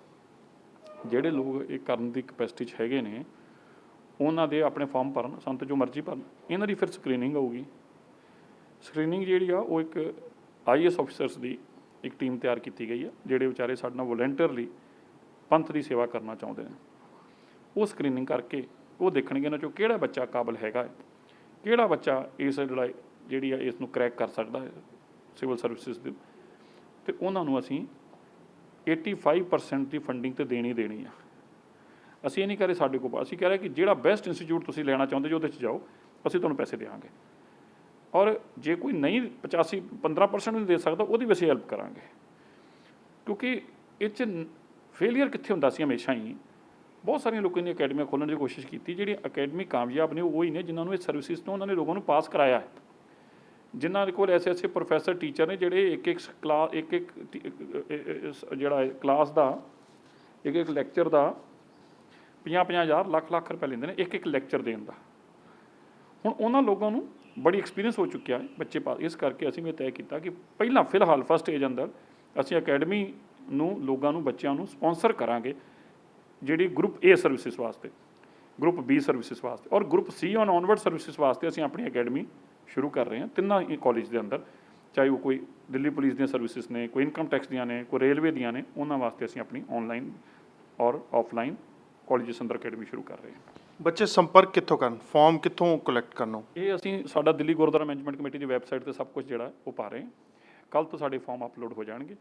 ਜਿਹੜੇ ਲੋਕ ਇਹ ਕਰਨ ਦੀ ਕਪੈਸਿਟੀ 'ਚ ਹੈਗੇ ਨੇ ਉਹਨਾਂ ਦੇ ਆਪਣੇ ਫਾਰਮ ਭਰਨ, ਸੰਤ ਜੋ ਮਰਜ਼ੀ ਭਰਨ। ਇਹਨਾਂ ਦੀ ਫਿਰ ਸਕਰੀਨਿੰਗ ਹੋਊਗੀ। ਸਕਰੀਨਿੰਗ ਜਿਹੜੀ ਆ ਉਹ ਇੱਕ IAS ਆਫਿਸਰਸ ਦੀ ਇੱਕ ਟੀਮ ਤਿਆਰ ਕੀਤੀ ਗਈ ਆ, ਜਿਹੜੇ ਵਿਚਾਰੇ ਸਾਡੇ ਨਾਲ ਵੋਲੰਟੀਅਰਲੀ ਪੰਥ ਦੀ ਸੇਵਾ ਕਰਨਾ ਚਾਹੁੰਦੇ ਨੇ। ਉਹ ਸਕਰੀਨਿੰਗ ਕਰਕੇ ਉਹ ਦੇਖਣਗੇ ਇਹਨਾਂ 'ਚੋਂ ਕਿਹੜਾ ਬੱਚਾ ਕਾਬਲ ਹੈਗਾ ਹੈ, ਕਿਹੜਾ ਬੱਚਾ ਇਸ ਲੜਾਈ ਜਿਹੜੀ ਆ ਇਸ ਨੂੰ ਕਰੈਕ ਕਰ ਸਕਦਾ ਹੈ ਸਿਵਲ ਸਰਵਿਸਿਜ਼ ਦੇ, ਅਤੇ ਉਹਨਾਂ ਨੂੰ ਅਸੀਂ 85% ਦੀ ਫੰਡਿੰਗ ਤਾਂ ਦੇਣੀ ਆ। ਅਸੀਂ ਇਹ ਨਹੀਂ ਕਹਿ ਰਹੇ ਸਾਡੇ ਕੋਲ, ਅਸੀਂ ਕਹਿ ਰਹੇ ਕਿ ਜਿਹੜਾ ਬੈਸਟ ਇੰਸਟੀਚਿਊਟ ਤੁਸੀਂ ਲੈਣਾ ਚਾਹੁੰਦੇ ਜੋ ਉਹਦੇ 'ਚ ਜਾਓ, ਅਸੀਂ ਤੁਹਾਨੂੰ ਪੈਸੇ ਦੇਵਾਂਗੇ। ਔਰ ਜੇ ਕੋਈ ਨਹੀਂ 15% ਨਹੀਂ ਦੇ ਸਕਦਾ, ਉਹਦੀ ਵੀ ਅਸੀਂ ਹੈਲਪ ਕਰਾਂਗੇ। ਕਿਉਂਕਿ ਇਹ 'ਚ ਫੇਲੀਅਰ ਕਿੱਥੇ ਹੁੰਦਾ ਸੀ ਹਮੇਸ਼ਾ ਹੀ। ਬਹੁਤ ਸਾਰੀਆਂ ਲੋਕਾਂ ਨੇ ਅਕੈਡਮੀਆਂ ਖੋਲ੍ਹਣ ਦੀ ਕੋਸ਼ਿਸ਼ ਕੀਤੀ। ਜਿਹੜੀ ਅਕੈਡਮੀ ਕਾਮਯਾਬ ਨੇ ਉਹ ਹੀ ਨੇ ਜਿਨ੍ਹਾਂ ਨੂੰ ਇਹ ਸਰਵਿਸਿਜ਼ ਤੋਂ ਉਹਨਾਂ ਨੇ ਲੋਕਾਂ ਨੂੰ ਪਾਸ ਕਰਾਇਆ ਹੈ, ਜਿਨ੍ਹਾਂ ਦੇ ਕੋਲ ਐਸੇ ਪ੍ਰੋਫੈਸਰ ਟੀਚਰ ਨੇ ਜਿਹੜੇ ਇੱਕ ਜਿਹੜਾ ਕਲਾਸ ਦਾ ਇੱਕ ਲੈਕਚਰ ਦਾ 50,000 ਲੱਖ ਰੁਪਏ ਲੈਂਦੇ ਨੇ ਇੱਕ ਲੈਕਚਰ ਦੇਣ ਦਾ। ਹੁਣ ਉਹਨਾਂ ਲੋਕਾਂ ਨੂੰ ਬੜੀ ਐਕਸਪੀਰੀਅੰਸ ਹੋ ਚੁੱਕਿਆ ਹੈ ਬੱਚੇ ਪਾਸ। ਇਸ ਕਰਕੇ ਅਸੀਂ ਵੀ ਤੈਅ ਕੀਤਾ ਕਿ ਪਹਿਲਾਂ ਫਿਲਹਾਲ ਫਸਟ ਏਜ ਅੰਦਰ ਅਸੀਂ ਅਕੈਡਮੀ ਨੂੰ ਲੋਕਾਂ ਨੂੰ, ਬੱਚਿਆਂ ਨੂੰ ਸਪੋਂਸਰ ਕਰਾਂਗੇ, ਜਿਹੜੀ ਗਰੁੱਪ A ਸਰਵਿਸਿਜ਼ ਵਾਸਤੇ, ਗਰੁੱਪ B ਸਰਵਿਸਿਜ਼ ਵਾਸਤੇ, ਔਰ ਗਰੁੱਪ C ਔਨਵਰਡ ਸਰਵਿਸਿਜ਼ ਵਾਸਤੇ ਅਸੀਂ ਆਪਣੀ ਅਕੈਡਮੀ ਸ਼ੁਰੂ ਕਰ ਰਹੇ ਹਾਂ ਤਿੰਨਾਂ ਕਾਲਜ ਦੇ ਅੰਦਰ। ਚਾਹੇ ਉਹ ਕੋਈ ਦਿੱਲੀ ਪੁਲਿਸ ਦੀਆਂ ਸਰਵਿਸਿਜ਼ ਨੇ, ਕੋਈ ਇਨਕਮ ਟੈਕਸ ਦੀਆਂ ਨੇ, ਕੋਈ ਰੇਲਵੇ ਦੀਆਂ ਨੇ, ਉਹਨਾਂ ਵਾਸਤੇ ਅਸੀਂ ਆਪਣੀ ਔਨਲਾਈਨ ਔਰ ਆਫਲਾਈਨ ਕਾਲਜਸ ਅੰਦਰ ਅਕੈਡਮੀ ਸ਼ੁਰੂ ਕਰ ਰਹੇ ਹਾਂ। ਬੱਚੇ ਸੰਪਰਕ ਕਿੱਥੋਂ ਕਰਨ, ਫਾਰਮ ਕਿੱਥੋਂ ਕਲੈਕਟ ਕਰਨਾ? ਇਹ ਅਸੀਂ ਸਾਡਾ ਦਿੱਲੀ ਗੁਰਦੁਆਰਾ ਮੈਨੇਜਮੈਂਟ ਕਮੇਟੀ ਦੀ ਵੈਬਸਾਈਟ 'ਤੇ ਸਭ ਕੁਝ ਜਿਹੜਾ ਉਹ ਪਾ ਰਹੇ ਹਾਂ। ਕੱਲ੍ਹ ਤੋਂ ਸਾਡੇ ਫਾਰਮ ਅਪਲੋਡ ਹੋ ਜਾਣਗੇ।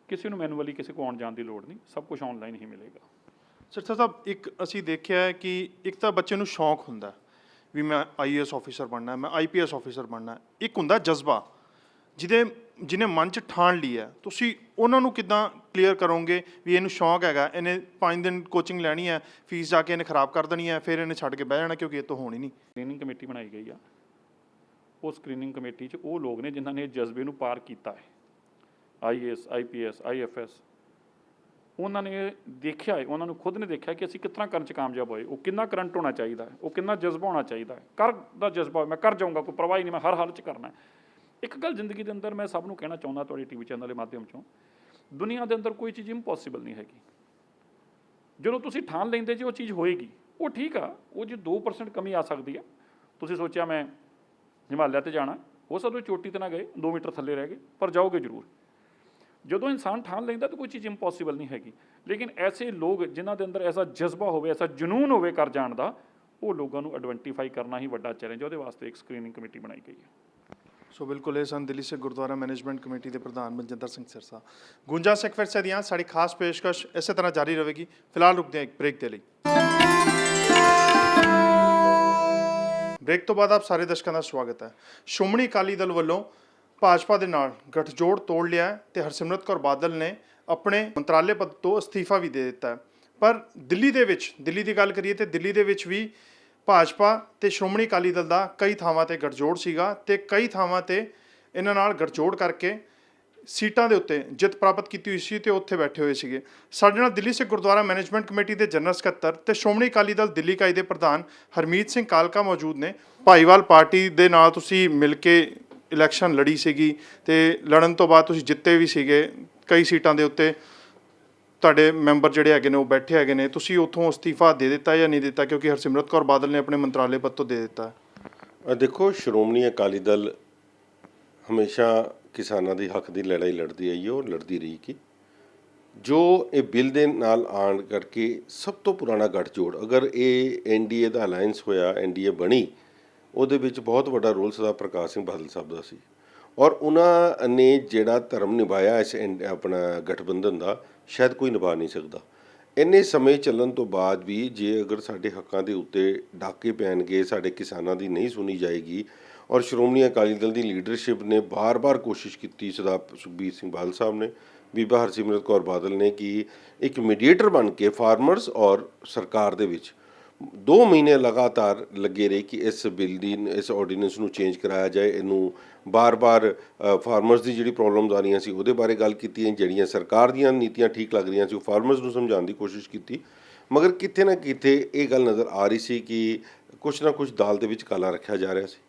ਕਿਸੇ ਨੂੰ ਮੈਨੂਅਲੀ ਕਿਸੇ ਕੋਲ ਆਉਣ ਜਾਣ ਦੀ ਲੋੜ ਨਹੀਂ, ਸਭ ਕੁਝ ਔਨਲਾਈਨ ਹੀ ਮਿਲੇਗਾ। ਸਿਰਸਾ ਸਾਹਿਬ, ਇੱਕ ਅਸੀਂ ਦੇਖਿਆ ਹੈ ਕਿ ਇੱਕ ਤਾਂ ਬੱਚੇ ਨੂੰ ਸ਼ੌਂਕ ਹੁੰਦਾ ਵੀ ਮੈਂ IAS ਆਫਿਸਰ ਬਣਨਾ, ਮੈਂ IPS ਆਫਿਸਰ ਬਣਨਾ। ਇੱਕ ਹੁੰਦਾ ਜਜ਼ਬਾ ਜਿਹਨੇ ਮਨ 'ਚ ਠਾਣ ਲਈ ਹੈ। ਤੁਸੀਂ ਉਹਨਾਂ ਨੂੰ ਕਿੱਦਾਂ ਕਲੀਅਰ ਕਰੋਗੇ ਵੀ ਇਹਨੂੰ ਸ਼ੌਂਕ ਹੈਗਾ, ਇਹਨੇ 5 ਦਿਨ ਕੋਚਿੰਗ ਲੈਣੀ ਹੈ, ਫੀਸ ਜਾ ਕੇ ਇਹਨੇ ਖਰਾਬ ਕਰ ਦੇਣੀ ਹੈ, ਫਿਰ ਇਹਨੇ ਛੱਡ ਕੇ ਬਹਿ ਜਾਣਾ ਕਿਉਂਕਿ ਇਹ ਤੋਂ ਹੋਣੀ ਨਹੀਂ। ਸਕਰੀਨਿੰਗ ਕਮੇਟੀ ਬਣਾਈ ਗਈ ਆ। ਉਹ ਸਕਰੀਨਿੰਗ ਕਮੇਟੀ 'ਚ ਉਹ ਲੋਕ ਨੇ ਜਿਨ੍ਹਾਂ ਨੇ ਜਜ਼ਬੇ ਨੂੰ ਪਾਰ ਕੀਤਾ ਹੈ। IAS IPS IFS ਉਹਨਾਂ ਨੇ ਦੇਖਿਆ ਹੈ, ਉਹਨਾਂ ਨੂੰ ਖੁਦ ਨੇ ਦੇਖਿਆ ਕਿ ਅਸੀਂ ਕਿਸ ਤਰ੍ਹਾਂ ਕਰਨ 'ਚ ਕਾਮਯਾਬ ਹੋਏ। ਉਹ ਕਿੰਨਾ ਕਰੰਟ ਹੋਣਾ ਚਾਹੀਦਾ ਹੈ, ਉਹ ਕਿੰਨਾ ਜਜ਼ਬਾ ਹੋਣਾ ਚਾਹੀਦਾ ਹੈ। ਕਰ ਦਾ ਜਜ਼ਬਾ, ਮੈਂ ਕਰ ਜਾਊਂਗਾ, ਕੋਈ ਪਰਵਾਹ ਹੀ ਨਹੀਂ, ਮੈਂ ਹਰ ਹਾਲ 'ਚ ਕਰਨਾ। ਇੱਕ ਗੱਲ ਜ਼ਿੰਦਗੀ ਦੇ ਅੰਦਰ ਮੈਂ ਸਭ ਨੂੰ ਕਹਿਣਾ ਚਾਹੁੰਦਾ, ਤੁਹਾਡੀ TV ਚੈਨਲ ਦੇ ਮਾਧਿਅਮ 'ਚੋਂ, ਦੁਨੀਆ ਦੇ ਅੰਦਰ ਕੋਈ ਚੀਜ਼ ਇੰਪੋਸੀਬਲ ਨਹੀਂ ਹੈਗੀ। ਜਦੋਂ ਤੁਸੀਂ ਠਾਣ ਲੈਂਦੇ ਜੀ ਉਹ ਚੀਜ਼ ਹੋਏਗੀ, ਉਹ ਠੀਕ ਆ। ਉਹ ਜੇ 2% ਕਮੀ ਆ ਸਕਦੀ ਆ। ਤੁਸੀਂ ਸੋਚਿਆ ਮੈਂ ਹਿਮਾਲਿਆ 'ਤੇ ਜਾਣਾ, ਹੋ ਸਕਦਾ ਚੋਟੀ 'ਤੇ ਨਾ ਗਏ, 2 ਮੀਟਰ ਥੱਲੇ ਰਹਿ ਗਏ, ਪਰ ਜਾਓਗੇ ਜ਼ਰੂਰ। ਜਦੋਂ ਇਨਸਾਨ ਠਾਣ ਲੈਂਦਾ ਤਾਂ ਕੋਈ ਚੀਜ਼ ਇੰਪੋਸੀਬਲ ਨਹੀਂ ਹੈਗੀ। ਲੇਕਿਨ ਐਸੇ ਲੋਕ ਜਿਨ੍ਹਾਂ ਦੇ ਅੰਦਰ ਐਸਾ ਜਜ਼ਬਾ ਹੋਵੇ, ਐਸਾ ਜਨੂਨ ਹੋਵੇ ਕਰ ਜਾਣ ਦਾ, ਉਹ ਲੋਕਾਂ ਨੂੰ ਆਇਡੈਂਟੀਫਾਈ ਕਰਨਾ ਹੀ ਵੱਡਾ ਚੈਲੰਜ ਹੈ। ਉਹਦੇ ਵਾਸਤੇ ਇੱਕ ਸਕਰੀਨਿੰਗ ਕਮੇਟੀ ਬਣਾਈ ਗਈ ਹੈ। ਸੋ ਬਿਲਕੁਲ ਇਹ ਸਨ ਦਿੱਲੀ ਸਿੱਖ ਗੁਰਦੁਆਰਾ ਮੈਨੇਜਮੈਂਟ ਕਮੇਟੀ ਦੇ ਪ੍ਰਧਾਨ ਮਨਜਿੰਦਰ ਸਿੰਘ ਸਿਰਸਾ। ਗੁੰਜਾ ਸਿੱਖ ਵਿਰਸੇ ਦੀਆਂ ਸਾਡੀ ਖਾਸ ਪੇਸ਼ਕਸ਼ ਇਸੇ ਤਰ੍ਹਾਂ ਜਾਰੀ ਰਹੇਗੀ। ਫਿਲਹਾਲ ਰੁਕਦੇ ਹਾਂ ਇੱਕ ਬ੍ਰੇਕ ਦੇ ਲਈ। ਬ੍ਰੇਕ ਤੋਂ ਬਾਅਦ ਆਪ ਸਾਰੇ ਦਰਸ਼ਕਾਂ ਦਾ ਸਵਾਗਤ ਹੈ। ਸ਼੍ਰੋਮਣੀ ਅਕਾਲੀ ਦਲ ਵੱਲੋਂ ਭਾਜਪਾ ਦੇ ਨਾਲ ਗੱਠਜੋੜ ਤੋੜ ਲਿਆ ਹੈ ਤੇ ਹਰਸਿਮਰਤ ਕੌਰ ਬਾਦਲ ਨੇ ਆਪਣੇ ਮੰਤਰਾਲੇ ਪਦ ਤੋਂ ਅਸਤੀਫਾ ਵੀ ਦੇ ਦਿੱਤਾ ਹੈ। ਪਰ ਦਿੱਲੀ ਦੀ ਗੱਲ ਕਰੀਏ ਤੇ ਦਿੱਲੀ ਦੇ ਵਿੱਚ ਵੀ ਭਾਜਪਾ ਤੇ ਸ਼੍ਰੋਮਣੀ ਅਕਾਲੀ ਦਲ ਦਾ ਕਈ ਥਾਵਾਂ ਤੇ ਗੱਠਜੋੜ ਸੀਗਾ ਤੇ ਕਈ ਥਾਵਾਂ ਤੇ ਇਹਨਾਂ ਨਾਲ ਗੱਠਜੋੜ ਕਰਕੇ ਸੀਟਾਂ ਦੇ ਉੱਤੇ ਜਿੱਤ ਪ੍ਰਾਪਤ ਕੀਤੀ ਹੋਈ ਸੀ ਤੇ ਉੱਥੇ ਬੈਠੇ ਹੋਏ ਸੀਗੇ। ਸਾਡੇ ਨਾਲ ਦਿੱਲੀ ਸਿੱਖ ਗੁਰਦੁਆਰਾ ਮੈਨੇਜਮੈਂਟ ਕਮੇਟੀ ਦੇ ਜਨਰਲ ਸਕੱਤਰ ਤੇ ਸ਼੍ਰੋਮਣੀ ਅਕਾਲੀ ਦਲ ਦਿੱਲੀ ਇਕਾਈ ਦੇ ਪ੍ਰਧਾਨ ਹਰਮੀਤ ਸਿੰਘ ਕਾਲਕਾ ਮੌਜੂਦ ਨੇ। ਭਾਈਵਾਲ ਪਾਰਟੀ ਦੇ ਨਾਲ ਤੁਸੀਂ ਮਿਲ ਕੇ ਇਲੈਕਸ਼ਨ ਲੜੀ ਸੀਗੀ ਤੇ ਲੜਨ ਤੋਂ ਬਾਅਦ ਤੁਸੀਂ ਜਿੱਤੇ ਵੀ ਸੀਗੇ। ਕਈ ਸੀਟਾਂ ਦੇ ਉੱਤੇ ਤੁਹਾਡੇ ਮੈਂਬਰ ਜਿਹੜੇ ਹੈਗੇ ਨੇ ਉਹ ਬੈਠੇ ਹੈਗੇ ਨੇ। ਤੁਸੀਂ ਉੱਥੋਂ ਅਸਤੀਫਾ ਦੇ ਦਿੱਤਾ ਜਾਂ ਨਹੀਂ ਦਿੱਤਾ, ਕਿਉਂਕਿ ਹਰਸਿਮਰਤ ਕੌਰ ਬਾਦਲ ਨੇ ਆਪਣੇ ਮੰਤਰਾਲੇ ਪਦ ਤੋਂ ਦੇ ਦਿੱਤਾ? ਦੇਖੋ, ਸ਼੍ਰੋਮਣੀ ਅਕਾਲੀ ਦਲ ਹਮੇਸ਼ਾ ਕਿਸਾਨਾਂ ਦੇ ਹੱਕ ਦੀ ਲੜਾਈ ਲੜਦੀ ਆਈ ਹੈ ਔਰ ਲੜਦੀ ਰਹੀ ਕਿ ਜੋ ਇਹ ਬਿੱਲ ਦੇ ਨਾਲ ਆਉਣ ਕਰਕੇ ਸਭ ਤੋਂ ਪੁਰਾਣਾ ਗੱਠਜੋੜ, ਅਗਰ ਇਹ ਐਨਡੀਏ ਦਾ ਅਲਾਇੰਸ ਹੋਇਆ, ਐਨਡੀਏ ਬਣੀ, ਉਹਦੇ ਵਿੱਚ ਬਹੁਤ ਵੱਡਾ ਰੋਲ ਸਰਦਾਰ ਪ੍ਰਕਾਸ਼ ਸਿੰਘ ਬਾਦਲ ਸਾਹਿਬ ਦਾ ਸੀ ਔਰ ਉਹਨਾਂ ਨੇ ਜਿਹੜਾ ਧਰਮ ਨਿਭਾਇਆ ਇਸ ਆਪਣਾ ਗਠਬੰਧਨ ਦਾ, ਸ਼ਾਇਦ ਕੋਈ ਨਿਭਾ ਨਹੀਂ ਸਕਦਾ। ਇੰਨੇ ਸਮੇਂ ਚੱਲਣ ਤੋਂ ਬਾਅਦ ਵੀ ਜੇ ਅਗਰ ਸਾਡੇ ਹੱਕਾਂ ਦੇ ਉੱਤੇ ਡਾਕੇ ਪੈਣਗੇ, ਸਾਡੇ ਕਿਸਾਨਾਂ ਦੀ ਨਹੀਂ ਸੁਣੀ ਜਾਏਗੀ ਔਰ ਸ਼੍ਰੋਮਣੀ ਅਕਾਲੀ ਦਲ ਦੀ ਲੀਡਰਸ਼ਿਪ ਨੇ ਬਾਰ-ਬਾਰ ਕੋਸ਼ਿਸ਼ ਕੀਤੀ, ਸਰਦਾਰ ਸੁਖਬੀਰ ਸਿੰਘ ਬਾਦਲ ਸਾਹਿਬ ਨੇ, ਬੀਬਾ ਹਰਸਿਮਰਤ ਕੌਰ ਬਾਦਲ ਨੇ, ਕਿ ਇੱਕ ਮੀਡੀਏਟਰ ਬਣ ਕੇ ਫਾਰਮਰਸ ਔਰ ਸਰਕਾਰ ਦੇ ਵਿੱਚ 2 ਮਹੀਨੇ ਲਗਾਤਾਰ ਲੱਗੇ ਰਹੇ ਕਿ ਇਸ ਬਿੱਲ ਦੀ, ਇਸ ਆਰਡੀਨੈਂਸ ਨੂੰ ਚੇਂਜ ਕਰਾਇਆ ਜਾਏ। ਇਹਨੂੰ ਬਾਰ-ਬਾਰ ਫਾਰਮਰਸ ਦੀ ਜਿਹੜੀ ਪ੍ਰੋਬਲਮਸ ਆ ਰਹੀਆਂ ਸੀ ਉਹਦੇ ਬਾਰੇ ਗੱਲ ਕੀਤੀ, ਜਿਹੜੀਆਂ ਸਰਕਾਰ ਦੀਆਂ ਨੀਤੀਆਂ ਠੀਕ ਲੱਗ ਰਹੀਆਂ ਸੀ ਉਹ ਫਾਰਮਰਸ ਨੂੰ ਸਮਝਾਉਣ ਦੀ ਕੋਸ਼ਿਸ਼ ਕੀਤੀ, ਮਗਰ ਕਿਤੇ ਨਾ ਕਿਤੇ ਇਹ ਗੱਲ ਨਜ਼ਰ ਆ ਰਹੀ ਸੀ ਕਿ ਕੁਛ ਨਾ ਕੁਛ ਦਾਲ ਦੇ ਵਿੱਚ ਕਾਲਾ ਰੱਖਿਆ ਜਾ ਰਿਹਾ ਸੀ।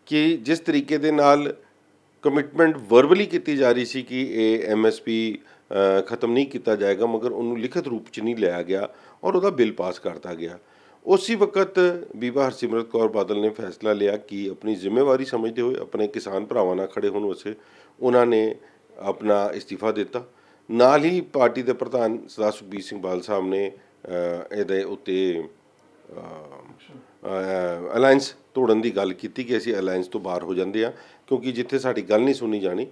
ਕਿ ਜਿਸ ਤਰੀਕੇ ਦੇ ਨਾਲ ਕਮਿਟਮੈਂਟ ਵਰਬਲੀ ਕੀਤੀ ਜਾ ਰਹੀ ਸੀ ਕਿ ਇਹ MSP ਖਤਮ ਨਹੀਂ ਕੀਤਾ ਜਾਏਗਾ, ਮਗਰ ਉਹਨੂੰ ਲਿਖਤ ਰੂਪ 'ਚ ਨਹੀਂ ਲਿਆ ਗਿਆ ਔਰ ਉਹਦਾ ਬਿੱਲ ਪਾਸ ਕਰਤਾ ਗਿਆ। ਉਸੇ ਵਕਤ ਬੀਬਾ ਹਰਸਿਮਰਤ ਕੌਰ ਬਾਦਲ ਨੇ ਫੈਸਲਾ ਲਿਆ ਕਿ ਆਪਣੀ ਜ਼ਿੰਮੇਵਾਰੀ ਸਮਝਦੇ ਹੋਏ ਆਪਣੇ ਕਿਸਾਨ ਭਰਾਵਾਂ ਨਾਲ ਖੜੇ ਹੋਣ ਵਾਸਤੇ ਉਹਨਾਂ ਨੇ ਆਪਣਾ ਇਸਤੀਫਾ ਦਿੱਤਾ। ਨਾਲ ਹੀ ਪਾਰਟੀ ਦੇ ਪ੍ਰਧਾਨ ਸਰਦਾਰ ਸੁਖਬੀਰ ਸਿੰਘ ਬਾਦਲ ਸਾਹਿਬ ਨੇ ਇਹਦੇ ਉੱਤੇ ਅਲਾਇੰਸ ਤੋੜਨ ਦੀ ਗੱਲ ਕੀਤੀ ਕਿ ਅਸੀਂ ਅਲਾਇੰਸ ਤੋਂ ਬਾਹਰ ਹੋ ਜਾਂਦੇ ਹਾਂ, ਕਿਉਂਕਿ ਜਿੱਥੇ ਸਾਡੀ ਗੱਲ ਨਹੀਂ ਸੁਣੀ ਜਾਣੀ।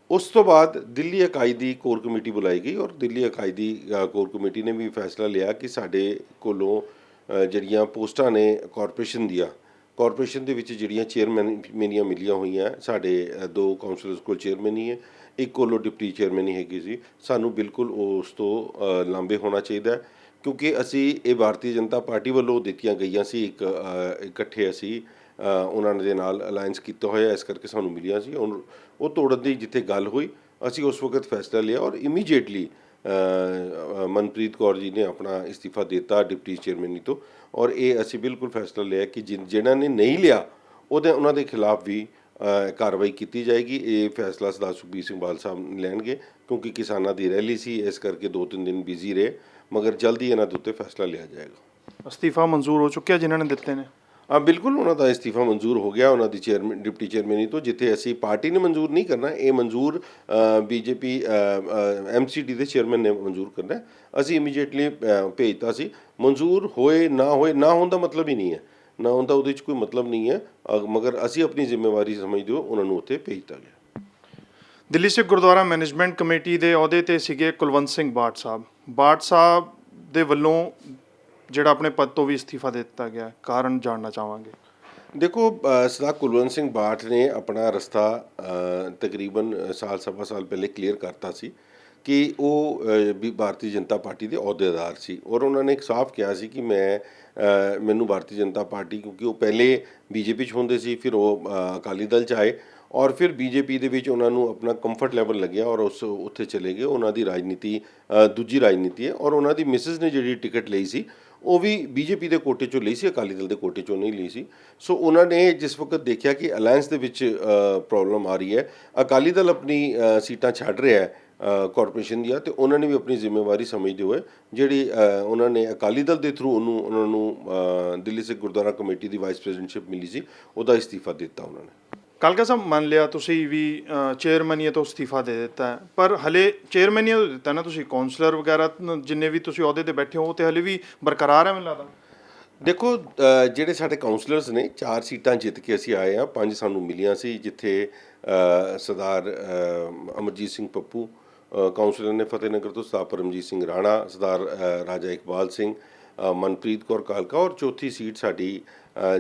ਉਸ ਤੋਂ ਬਾਅਦ ਦਿੱਲੀ ਇਕਾਈ ਦੀ ਕੋਰ ਕਮੇਟੀ ਬੁਲਾਈ ਗਈ ਔਰ ਦਿੱਲੀ ਇਕਾਈ ਦੀ ਕੋਰ ਕਮੇਟੀ ਨੇ ਵੀ ਫੈਸਲਾ ਲਿਆ ਕਿ ਸਾਡੇ ਕੋਲੋਂ ਜਿਹੜੀਆਂ ਪੋਸਟਾਂ ਨੇ ਕਾਰਪੋਰੇਸ਼ਨ ਦੇ ਵਿੱਚ ਜਿਹੜੀਆਂ ਚੇਅਰਮੈਨੀਆਂ ਮਿਲੀਆਂ ਹੋਈਆਂ, ਸਾਡੇ 2 ਕਾਉਂਸਲਰਸ ਕੋਲ ਚੇਅਰਮੈਨ ਹੀ ਹੈ, ਇੱਕ ਕੋਲੋਂ ਡਿਪਟੀ ਚੇਅਰਮੈਨ ਹੀ ਹੈਗੀ ਸੀ। ਸਾਨੂੰ ਬਿਲਕੁਲ ਉਸ ਤੋਂ ਲਾਂਭੇ ਹੋਣਾ ਚਾਹੀਦਾ ਹੈ, ਕਿਉਂਕਿ ਅਸੀਂ ਇਹ ਭਾਰਤੀ ਜਨਤਾ ਪਾਰਟੀ ਵੱਲੋਂ ਦਿੱਤੀਆਂ ਗਈਆਂ ਸੀ, ਇਕੱਠੇ ਅਸੀਂ ਉਹਨਾਂ ਦੇ ਨਾਲ ਅਲਾਇੰਸ ਕੀਤਾ ਹੋਇਆ, ਇਸ ਕਰਕੇ ਸਾਨੂੰ ਮਿਲੀਆਂ ਸੀ। ਉਹ ਤੋੜਨ ਦੀ ਜਿੱਥੇ ਗੱਲ ਹੋਈ, ਅਸੀਂ ਉਸ ਵਕਤ ਫੈਸਲਾ ਲਿਆ ਔਰ ਇਮੀਡੀਏਟਲੀ ਮਨਪ੍ਰੀਤ ਕੌਰ ਜੀ ਨੇ ਆਪਣਾ ਇਸਤੀਫਾ ਦਿੱਤਾ ਡਿਪਟੀ ਚੇਅਰਮੈਨੀ ਤੋਂ। ਔਰ ਇਹ ਅਸੀਂ ਬਿਲਕੁਲ ਫੈਸਲਾ ਲਿਆ ਕਿ ਜਿਹਨਾਂ ਨੇ ਨਹੀਂ ਲਿਆ ਉਹਨਾਂ ਦੇ ਖਿਲਾਫ ਵੀ ਕਾਰਵਾਈ ਕੀਤੀ ਜਾਏਗੀ। ਇਹ ਫੈਸਲਾ ਸਰਦਾਰ ਸੁਖਬੀਰ ਸਿੰਘ ਬਾਦਲ ਸਾਹਿਬ ਲੈਣਗੇ, ਕਿਉਂਕਿ ਕਿਸਾਨਾਂ ਦੀ ਰੈਲੀ ਸੀ, ਇਸ ਕਰਕੇ 2-3 ਦਿਨ ਬਿਜ਼ੀ ਰਹੇ, ਮਗਰ ਜਲਦੀ ਇਹਨਾਂ ਦੇ ਉੱਤੇ ਫੈਸਲਾ ਲਿਆ ਜਾਏਗਾ। ਅਸਤੀਫਾ ਮਨਜ਼ੂਰ ਹੋ ਚੁੱਕਿਆ ਜਿਨ੍ਹਾਂ ਨੇ ਦਿੱਤੇ ਨੇ? ਬਿਲਕੁਲ, ਉਹਨਾਂ ਦਾ ਇਸਤੀਫਾ ਮਨਜ਼ੂਰ ਹੋ ਗਿਆ, ਉਹਨਾਂ ਦੀ ਡਿਪਟੀ ਚੇਅਰਮੈਨੀ ਤੋਂ। ਜਿੱਥੇ ਅਸੀਂ ਪਾਰਟੀ ਨੇ ਮਨਜ਼ੂਰ ਨਹੀਂ ਕਰਨਾ, ਇਹ ਮਨਜ਼ੂਰ BJP MCD ਦੇ ਚੇਅਰਮੈਨ ਨੇ ਮਨਜ਼ੂਰ ਕਰਨਾ। ਅਸੀਂ ਇਮੀਡੀਏਟਲੀ ਭੇਜਤਾ ਸੀ। ਮਨਜ਼ੂਰ ਹੋਏ ਨਾ ਹੋਣ ਦਾ ਮਤਲਬ ਹੀ ਨਹੀਂ ਹੈ, ਨਾ ਹੁੰਦਾ ਉਹਦੇ 'ਚ ਕੋਈ ਮਤਲਬ ਨਹੀਂ ਹੈ, ਮਗਰ ਅਸੀਂ ਆਪਣੀ ਜ਼ਿੰਮੇਵਾਰੀ ਸਮਝਦੇ ਹੋ ਉਹਨਾਂ ਨੂੰ ਉੱਥੇ ਭੇਜਤਾ ਗਿਆ। ਦਿੱਲੀ ਸਿੱਖ ਗੁਰਦੁਆਰਾ ਮੈਨੇਜਮੈਂਟ ਕਮੇਟੀ ਦੇ ਅਹੁਦੇ 'ਤੇ ਸੀਗੇ ਕੁਲਵੰਤ ਸਿੰਘ ਬਾਠ ਸਾਹਿਬ ਦੇ ਵੱਲੋਂ ਜਿਹੜਾ ਆਪਣੇ ਪਦ ਤੋਂ ਵੀ ਅਸਤੀਫਾ ਦੇ ਦਿੱਤਾ ਗਿਆ, ਕਾਰਨ ਜਾਣਨਾ ਚਾਹਾਂਗੇ। ਦੇਖੋ, ਸਰਦਾਰ ਕੁਲਵੰਤ ਸਿੰਘ ਬਾਠ ਨੇ ਆਪਣਾ ਰਸਤਾ ਤਕਰੀਬਨ ਸਵਾ ਸਾਲ ਪਹਿਲੇ ਕਲੀਅਰ ਕਰਤਾ ਸੀ ਕਿ ਉਹ ਵੀ ਭਾਰਤੀ ਜਨਤਾ ਪਾਰਟੀ ਦੇ ਅਹੁਦੇਦਾਰ ਸੀ ਔਰ ਉਹਨਾਂ ਨੇ ਸਾਫ਼ ਕਿਹਾ ਸੀ ਕਿ ਮੈਨੂੰ ਭਾਰਤੀ ਜਨਤਾ ਪਾਰਟੀ, ਕਿਉਂਕਿ ਉਹ ਪਹਿਲੇ BJP 'ਚ ਹੁੰਦੇ ਸੀ, ਫਿਰ ਉਹ ਅਕਾਲੀ ਦਲ 'ਚ ਆਏ ਔਰ ਫਿਰ BJP ਦੇ ਵਿੱਚ ਉਹਨਾਂ ਨੂੰ ਆਪਣਾ ਕੰਫਰਟ ਲੈਵਲ ਲੱਗਿਆ ਔਰ ਉੱਥੇ ਚਲੇ ਗਏ। ਉਹਨਾਂ ਦੀ ਰਾਜਨੀਤੀ ਦੂਜੀ ਰਾਜਨੀਤੀ ਹੈ ਔਰ ਉਹਨਾਂ ਦੀ ਮਿਸਿਸ ਨੇ ਜਿਹੜੀ ਟਿਕਟ ਲਈ ਸੀ ਉਹ ਵੀ BJP ਦੇ ਕੋਟੇ 'ਚੋਂ ਲਈ ਸੀ, ਅਕਾਲੀ ਦਲ ਦੇ ਕੋਟੇ 'ਚੋਂ ਨਹੀਂ ਲਈ ਸੀ। ਸੋ ਉਹਨਾਂ ਨੇ ਜਿਸ ਵਕਤ ਦੇਖਿਆ ਕਿ ਅਲਾਇੰਸ ਦੇ ਵਿੱਚ ਪ੍ਰੋਬਲਮ ਆ ਰਹੀ ਹੈ, ਅਕਾਲੀ ਦਲ ਆਪਣੀ ਸੀਟਾਂ ਛੱਡ ਰਿਹਾ ਹੈ ਕਾਰਪੋਰੇਸ਼ਨ ਦੀਆਂ, ਤੇ ਉਹਨਾਂ ਨੇ ਵੀ ਆਪਣੀ ਜ਼ਿੰਮੇਵਾਰੀ ਸਮਝਦੇ ਹੋਏ ਜਿਹੜੀ ਉਹਨਾਂ ਨੇ ਅਕਾਲੀ ਦਲ ਦੇ ਥਰੂ ਉਹਨਾਂ ਨੂੰ ਦਿੱਲੀ ਸਿੱਖ ਗੁਰਦੁਆਰਾ ਕਮੇਟੀ ਦੀ ਵਾਈਸ ਪ੍ਰੈਜ਼ੀਡੈਂਟਸ਼ਿਪ ਮਿਲੀ ਸੀ, ਉਹਦਾ ਇਸਤੀਫਾ ਦਿੱਤਾ ਉਹਨਾਂ ਨੇ। ਕਾਲਕਾ ਸਾਹਿਬ, ਮੰਨ ਲਿਆ ਤੁਸੀਂ ਵੀ ਚੇਅਰਮੈਨੀਆਂ ਤੋਂ ਅਸਤੀਫਾ ਦੇ ਦਿੱਤਾ, ਪਰ ਹਲੇ ਚੇਅਰਮੈਨੀਆਂ ਤੋਂ ਦਿੱਤਾ ਨਾ, ਤੁਸੀਂ ਕਾਉਂਸਲਰ ਵਗੈਰਾ ਜਿੰਨੇ ਵੀ ਤੁਸੀਂ ਅਹੁਦੇ 'ਤੇ ਬੈਠੇ ਹੋ ਉਹ ਤਾਂ ਹਲੇ ਵੀ ਬਰਕਰਾਰ ਹੈ ਮੈਨੂੰ ਲੱਗਦਾ। ਦੇਖੋ ਜਿਹੜੇ ਸਾਡੇ ਕਾਉਂਸਲਰਸ ਨੇ 4 ਸੀਟਾਂ ਜਿੱਤ ਕੇ ਅਸੀਂ ਆਏ ਹਾਂ, 5 ਸਾਨੂੰ ਮਿਲੀਆਂ ਸੀ, ਜਿੱਥੇ ਸਰਦਾਰ ਅਮਰਜੀਤ ਸਿੰਘ ਪੱਪੂ ਕਾਉਂਸਲਰ ਨੇ ਫਤਿਹਨਗਰ ਤੋਂ, ਸਰਦਾਰ ਪਰਮਜੀਤ ਸਿੰਘ ਰਾਣਾ, ਸਰਦਾਰ ਰਾਜਾ ਇਕਬਾਲ ਸਿੰਘ, ਮਨਪ੍ਰੀਤ ਕੌਰ ਕਾਲਕਾ, ਔਰ ਚੌਥੀ ਸੀਟ ਸਾਡੀ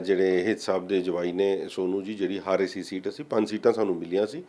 ਜਿਹੜੇ ਹਿੱਤ ਸਾਹਿਬ ਦੇ ਜਵਾਈ ਨੇ ਸੋਨੂ ਜੀ, ਜਿਹੜੀ ਹਾਰੇ ਸੀ ਸੀਟ। ਅਸੀਂ 5 ਸੀਟਾਂ ਸਾਨੂੰ ਮਿਲੀਆਂ ਸੀ,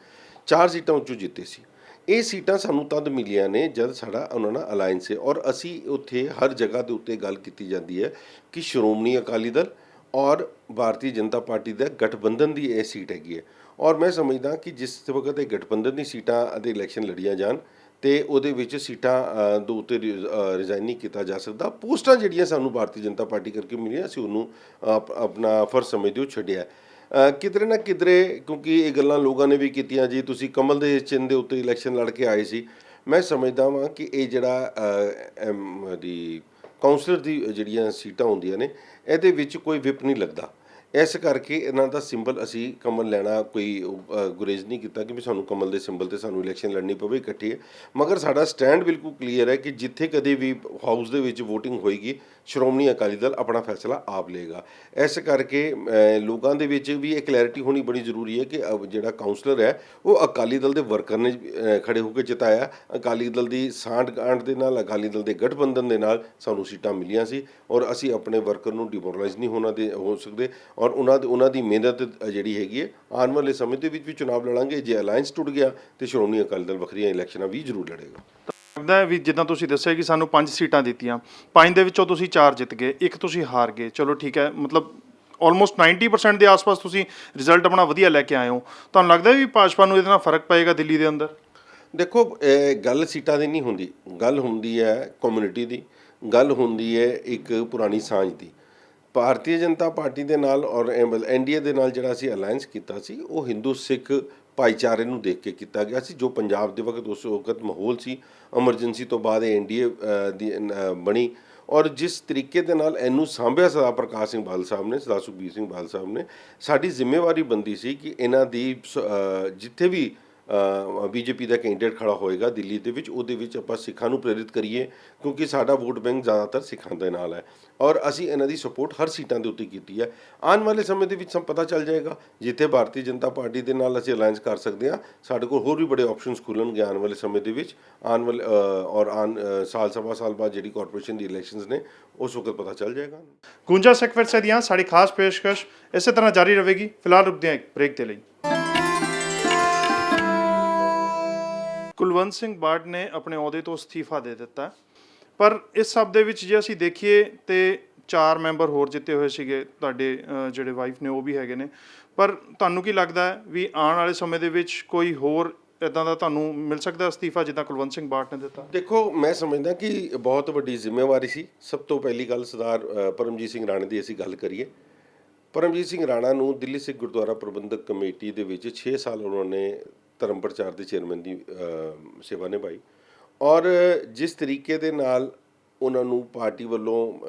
4 ਸੀਟਾਂ ਉੱਚੋਂ ਜਿੱਤੇ ਸੀ। ਇਹ ਸੀਟਾਂ ਸਾਨੂੰ ਤਦ ਮਿਲੀਆਂ ਨੇ ਜਦ ਸਾਡਾ ਉਹਨਾਂ ਨਾਲ ਅਲਾਇੰਸ ਹੈ, ਔਰ ਅਸੀਂ ਉੱਥੇ ਹਰ ਜਗ੍ਹਾ ਦੇ ਉੱਤੇ ਗੱਲ ਕੀਤੀ ਜਾਂਦੀ ਹੈ ਕਿ ਸ਼੍ਰੋਮਣੀ ਅਕਾਲੀ ਦਲ ਔਰ ਭਾਰਤੀ ਜਨਤਾ ਪਾਰਟੀ ਦਾ ਗਠਬੰਧਨ ਦੀ ਇਹ ਸੀਟ ਹੈਗੀ ਹੈ। ਔਰ ਮੈਂ ਸਮਝਦਾ ਕਿ ਜਿਸ ਵਕਤ ਇਹ ਗਠਬੰਧਨ ਦੀ ਸੀਟਾਂ ਦੇ ਇਲੈਕਸ਼ਨ ਲੜੀਆਂ ਜਾਣ ਤੇ ਉਹਦੇ ਵਿੱਚ ਸੀਟਾਂ ਦੇ ਉੱਤੇ ਰਿਜ਼ਾਈਨ ਨਹੀਂ ਕੀਤਾ ਜਾ ਸਕਦਾ। ਪੋਸਟਾਂ ਜਿਹੜੀਆਂ ਸਾਨੂੰ ਭਾਰਤੀ ਜਨਤਾ ਪਾਰਟੀ ਕਰਕੇ ਮਿਲੀਆਂ, ਅਸੀਂ ਉਹਨੂੰ ਆਪਣਾ ਫਰਜ਼ ਸਮਝਦੇ ਹੋ ਛੱਡਿਆ। ਕਿਧਰੇ ਨਾ ਕਿਧਰੇ, ਕਿਉਂਕਿ ਇਹ ਗੱਲਾਂ ਲੋਕਾਂ ਨੇ ਵੀ ਕੀਤੀਆਂ ਜੀ, ਤੁਸੀਂ ਕਮਲ ਦੇ ਚਿੰਨ੍ਹ ਦੇ ਉੱਤੇ ਇਲੈਕਸ਼ਨ ਲੜ ਕੇ ਆਏ ਸੀ। ਮੈਂ ਸਮਝਦਾ ਵਾਂ ਕਿ ਇਹ ਜਿਹੜਾ ਦੀ ਕਾਉਂਸਲਰ ਦੀ ਜਿਹੜੀਆਂ ਸੀਟਾਂ ਹੁੰਦੀਆਂ ਨੇ, ਇਹਦੇ ਵਿੱਚ ਕੋਈ ਵਿਪ ਨਹੀਂ ਲੱਗਦਾ। ਇਸ ਕਰਕੇ ਇਹਨਾਂ ਦਾ ਸਿੰਬਲ ਅਸੀਂ ਕਮਲ ਲੈਣਾ ਕੋਈ ਗੁਰੇਜ਼ ਨਹੀਂ ਕੀਤਾ ਕਿ ਵੀ ਸਾਨੂੰ ਕਮਲ ਦੇ ਸਿੰਬਲ ਤੇ ਸਾਨੂੰ ਇਲੈਕਸ਼ਨ ਲੜਨੀ ਪਵੇ ਇਕੱਠੀ। ਮਗਰ ਸਾਡਾ ਸਟੈਂਡ ਬਿਲਕੁਲ ਕਲੀਅਰ ਹੈ ਕਿ ਜਿੱਥੇ ਕਦੇ ਵੀ ਹਾਊਸ ਦੇ ਵਿੱਚ ਵੋਟਿੰਗ ਹੋਏਗੀ, ਸ਼੍ਰੋਮਣੀ ਅਕਾਲੀ ਦਲ ਆਪਣਾ ਫੈਸਲਾ ਆਪ ਲਏਗਾ। ਇਸ ਕਰਕੇ ਲੋਕਾਂ ਦੇ ਵਿੱਚ ਵੀ ਇਹ ਕਲੈਰਿਟੀ ਹੋਣੀ ਬੜੀ ਜ਼ਰੂਰੀ ਹੈ ਕਿ ਜਿਹੜਾ ਕਾਉਂਸਲਰ ਹੈ ਉਹ ਅਕਾਲੀ ਦਲ ਦੇ ਵਰਕਰ ਨੇ ਖੜੇ ਹੋ ਕੇ ਜਿਤਾਇਆ। ਅਕਾਲੀ ਦਲ ਦੀ ਸਾਂਠ ਗਾਂਠ ਦੇ ਨਾਲ, ਅਕਾਲੀ ਦਲ ਦੇ ਗਠਬੰਧਨ ਦੇ ਨਾਲ ਸਾਨੂੰ ਸੀਟਾਂ ਮਿਲੀਆਂ ਸੀ, ਔਰ ਅਸੀਂ ਆਪਣੇ ਵਰਕਰ ਨੂੰ ਡਿਮੋਰਲਾਈਜ਼ ਨਹੀਂ ਹੋ ਸਕਦੇ। ਔਰ ਉਹਨਾਂ ਦੀ ਮਿਹਨਤ ਜਿਹੜੀ ਹੈਗੀ ਹੈ, ਆਉਣ ਵਾਲੇ ਸਮੇਂ ਦੇ ਵਿੱਚ ਵੀ ਚੁਣਾਵ ਲੜਾਂਗੇ। ਜੇ ਅਲਾਇੰਸ ਟੁੱਟ ਗਿਆ ਤੇ ਸ਼੍ਰੋਮਣੀ ਅਕਾਲੀ ਦਲ ਵੱਖਰੀਆਂ ਇਲੈਕਸ਼ਨਾਂ ਵੀ ਜ਼ਰੂਰ ਲੜੇਗਾ। ਲੱਗਦਾ ਹੈ ਵੀ ਜਿੱਦਾਂ ਤੁਸੀਂ ਦੱਸਿਆ ਕਿ ਸਾਨੂੰ 5 ਸੀਟਾਂ ਦਿੱਤੀਆਂ, 5 ਦੇ ਵਿੱਚੋਂ ਤੁਸੀਂ 4 ਜਿੱਤ ਗਏ, ਇੱਕ ਤੁਸੀਂ ਹਾਰ ਗਏ। ਚਲੋ ਠੀਕ ਹੈ, ਮਤਲਬ ਆਲਮੋਸਟ 90% ਦੇ ਆਸ-ਪਾਸ ਤੁਸੀਂ ਰਿਜ਼ਲਟ ਆਪਣਾ ਵਧੀਆ ਲੈ ਕੇ ਆਏ ਹੋ। ਤੁਹਾਨੂੰ ਲੱਗਦਾ ਵੀ ਭਾਜਪਾ ਨੂੰ ਇਹਦੇ ਨਾਲ ਫਰਕ ਪਏਗਾ ਦਿੱਲੀ ਦੇ ਅੰਦਰ? ਦੇਖੋ, ਗੱਲ ਸੀਟਾਂ ਦੀ ਨਹੀਂ ਹੁੰਦੀ, ਗੱਲ ਹੁੰਦੀ ਹੈ ਕਮਿਊਨਿਟੀ ਦੀ, ਗੱਲ ਹੁੰਦੀ ਹੈ ਇੱਕ ਪੁਰਾਣੀ ਸਾਂਝ ਦੀ। ਭਾਰਤੀ ਜਨਤਾ ਪਾਰਟੀ ਦੇ ਨਾਲ ਔਰ ਐਨਡੀਏ ਦੇ ਨਾਲ ਜਿਹੜਾ ਅਸੀਂ ਅਲਾਇੰਸ ਕੀਤਾ ਸੀ, ਉਹ ਹਿੰਦੂ ਸਿੱਖ ਭਾਈਚਾਰੇ ਨੂੰ ਦੇਖ ਕੇ ਕੀਤਾ ਗਿਆ ਸੀ। ਜੋ ਪੰਜਾਬ ਦੇ ਵਕਤ ਉਸ ਵਕਤ ਮਾਹੌਲ ਸੀ, ਐਮਰਜੈਂਸੀ ਤੋਂ ਬਾਅਦ ਐਨਡੀਏ ਦੀ ਬਣੀ, ਔਰ ਜਿਸ ਤਰੀਕੇ ਦੇ ਨਾਲ ਇਹਨੂੰ ਸਾਂਭਿਆ ਸਰਦਾਰ ਪ੍ਰਕਾਸ਼ ਸਿੰਘ ਬਾਦਲ ਸਾਹਿਬ ਨੇ, ਸਰਦਾਰ ਸੁਖਬੀਰ ਸਿੰਘ ਬਾਦਲ ਸਾਹਿਬ ਨੇ, ਸਾਡੀ ਜ਼ਿੰਮੇਵਾਰੀ ਬਣਦੀ ਸੀ ਕਿ ਇਹਨਾਂ ਦੀ ਜਿੱਥੇ ਵੀ ਬੀਜੇਪੀ ਦਾ ਕੈਂਡੀਡੇਟ ਖੜਾ ਹੋਏਗਾ ਦਿੱਲੀ ਦੇ ਵਿੱਚ, ਉਹਦੇ ਵਿੱਚ ਆਪਾਂ ਸਿੱਖਾਂ ਨੂੰ ਪ੍ਰੇਰਿਤ ਕਰੀਏ, ਕਿਉਂਕਿ ਸਾਡਾ ਵੋਟ ਬੈਂਕ ਜ਼ਿਆਦਾਤਰ ਸਿੱਖਾਂ ਦੇ ਨਾਲ ਹੈ। ਔਰ ਅਸੀਂ ਇਹਨਾਂ ਦੀ ਸਪੋਰਟ ਹਰ ਸੀਟਾਂ ਦੇ ਉੱਤੇ ਕੀਤੀ ਹੈ। ਆਉਣ ਵਾਲੇ ਸਮੇਂ ਦੇ ਵਿੱਚ ਸਭ ਪਤਾ ਚੱਲ ਜਾਏਗਾ, ਜਿੱਥੇ ਭਾਰਤੀ ਜਨਤਾ ਪਾਰਟੀ ਦੇ ਨਾਲ ਅਸੀਂ ਅਲਾਇੰਸ ਕਰ ਸਕਦੇ ਹਾਂ, ਸਾਡੇ ਕੋਲ ਹੋਰ ਵੀ ਬੜੇ ਆਪਸ਼ਨਸ ਖੁੱਲ੍ਹਣਗੇ ਆਉਣ ਵਾਲੇ ਸਮੇਂ ਦੇ ਵਿੱਚ। ਆਉਣ ਵਾਲੇ ਸਾਲ ਸਵਾ ਸਾਲ ਬਾਅਦ ਜਿਹੜੀ ਕਾਰਪੋਰੇਸ਼ਨ ਦੀ ਇਲੈਕਸ਼ਨਸ ਨੇ, ਉਸ ਵਕਤ ਪਤਾ ਚੱਲ ਜਾਏਗਾ। ਗੁੰਜਾ ਸੈਕਟਰ ਦੀਆਂ ਸਾਡੀ ਖਾਸ ਪੇਸ਼ਕਸ਼ ਇਸੇ ਤਰ੍ਹਾਂ ਜਾਰੀ ਰਹੇਗੀ। ਫਿਲਹਾਲ ਰੁਕਦੇ ਹਾਂ ਇੱਕ ਬ੍ਰੇਕ ਦੇ ਲਈ। ਕੁਲਵੰਤ ਸਿੰਘ ਬਾੜ ਨੇ ਆਪਣੇ ਅਹੁਦੇ ਤੋਂ ਅਸਤੀਫਾ ਦੇ ਦਿੱਤਾ, ਪਰ ਇਸ ਸਭ ਦੇ ਵਿੱਚ ਜੇ ਅਸੀਂ ਦੇਖੀਏ ਤੇ 4 ਮੈਂਬਰ ਹੋਰ ਜਿੱਤੇ ਹੋਏ ਸੀਗੇ, ਤੁਹਾਡੇ ਜਿਹੜੇ ਵਾਈਫ ਨੇ ਉਹ ਵੀ ਹੈਗੇ ਨੇ। ਪਰ ਤੁਹਾਨੂੰ ਕੀ ਲੱਗਦਾ ਹੈ ਵੀ ਆਉਣ ਵਾਲੇ ਸਮੇਂ ਦੇ ਵਿੱਚ ਕੋਈ ਹੋਰ ਇੱਦਾਂ ਦਾ ਤੁਹਾਨੂੰ ਮਿਲ ਸਕਦਾ ਅਸਤੀਫਾ ਜਿੱਦਾਂ ਕੁਲਵੰਤ ਸਿੰਘ ਬਾੜ ਨੇ ਦਿੱਤਾ? ਦੇਖੋ, ਮੈਂ ਸਮਝਦਾ ਕਿ ਬਹੁਤ ਵੱਡੀ ਜ਼ਿੰਮੇਵਾਰੀ ਸੀ। ਸਭ ਤੋਂ ਪਹਿਲੀ ਗੱਲ, ਸਰਦਾਰ ਪਰਮਜੀਤ ਸਿੰਘ ਰਾਣਾ ਦੀ ਅਸੀਂ ਗੱਲ ਕਰੀਏ। ਪਰਮਜੀਤ ਸਿੰਘ ਰਾਣਾ ਨੂੰ ਦਿੱਲੀ ਸਿੱਖ ਗੁਰਦੁਆਰਾ ਪ੍ਰਬੰਧਕ ਕਮੇਟੀ ਦੇ ਵਿੱਚ 6 ਸਾਲ ਉਹਨਾਂ ਨੇ ਧਰਮ ਪ੍ਰਚਾਰ ਦੇ ਚੇਅਰਮੈਨ ਦੀ ਸੇਵਾ ਨਿਭਾਈ, ਔਰ ਜਿਸ ਤਰੀਕੇ ਦੇ ਨਾਲ ਉਹਨਾਂ ਨੂੰ ਪਾਰਟੀ ਵੱਲੋਂ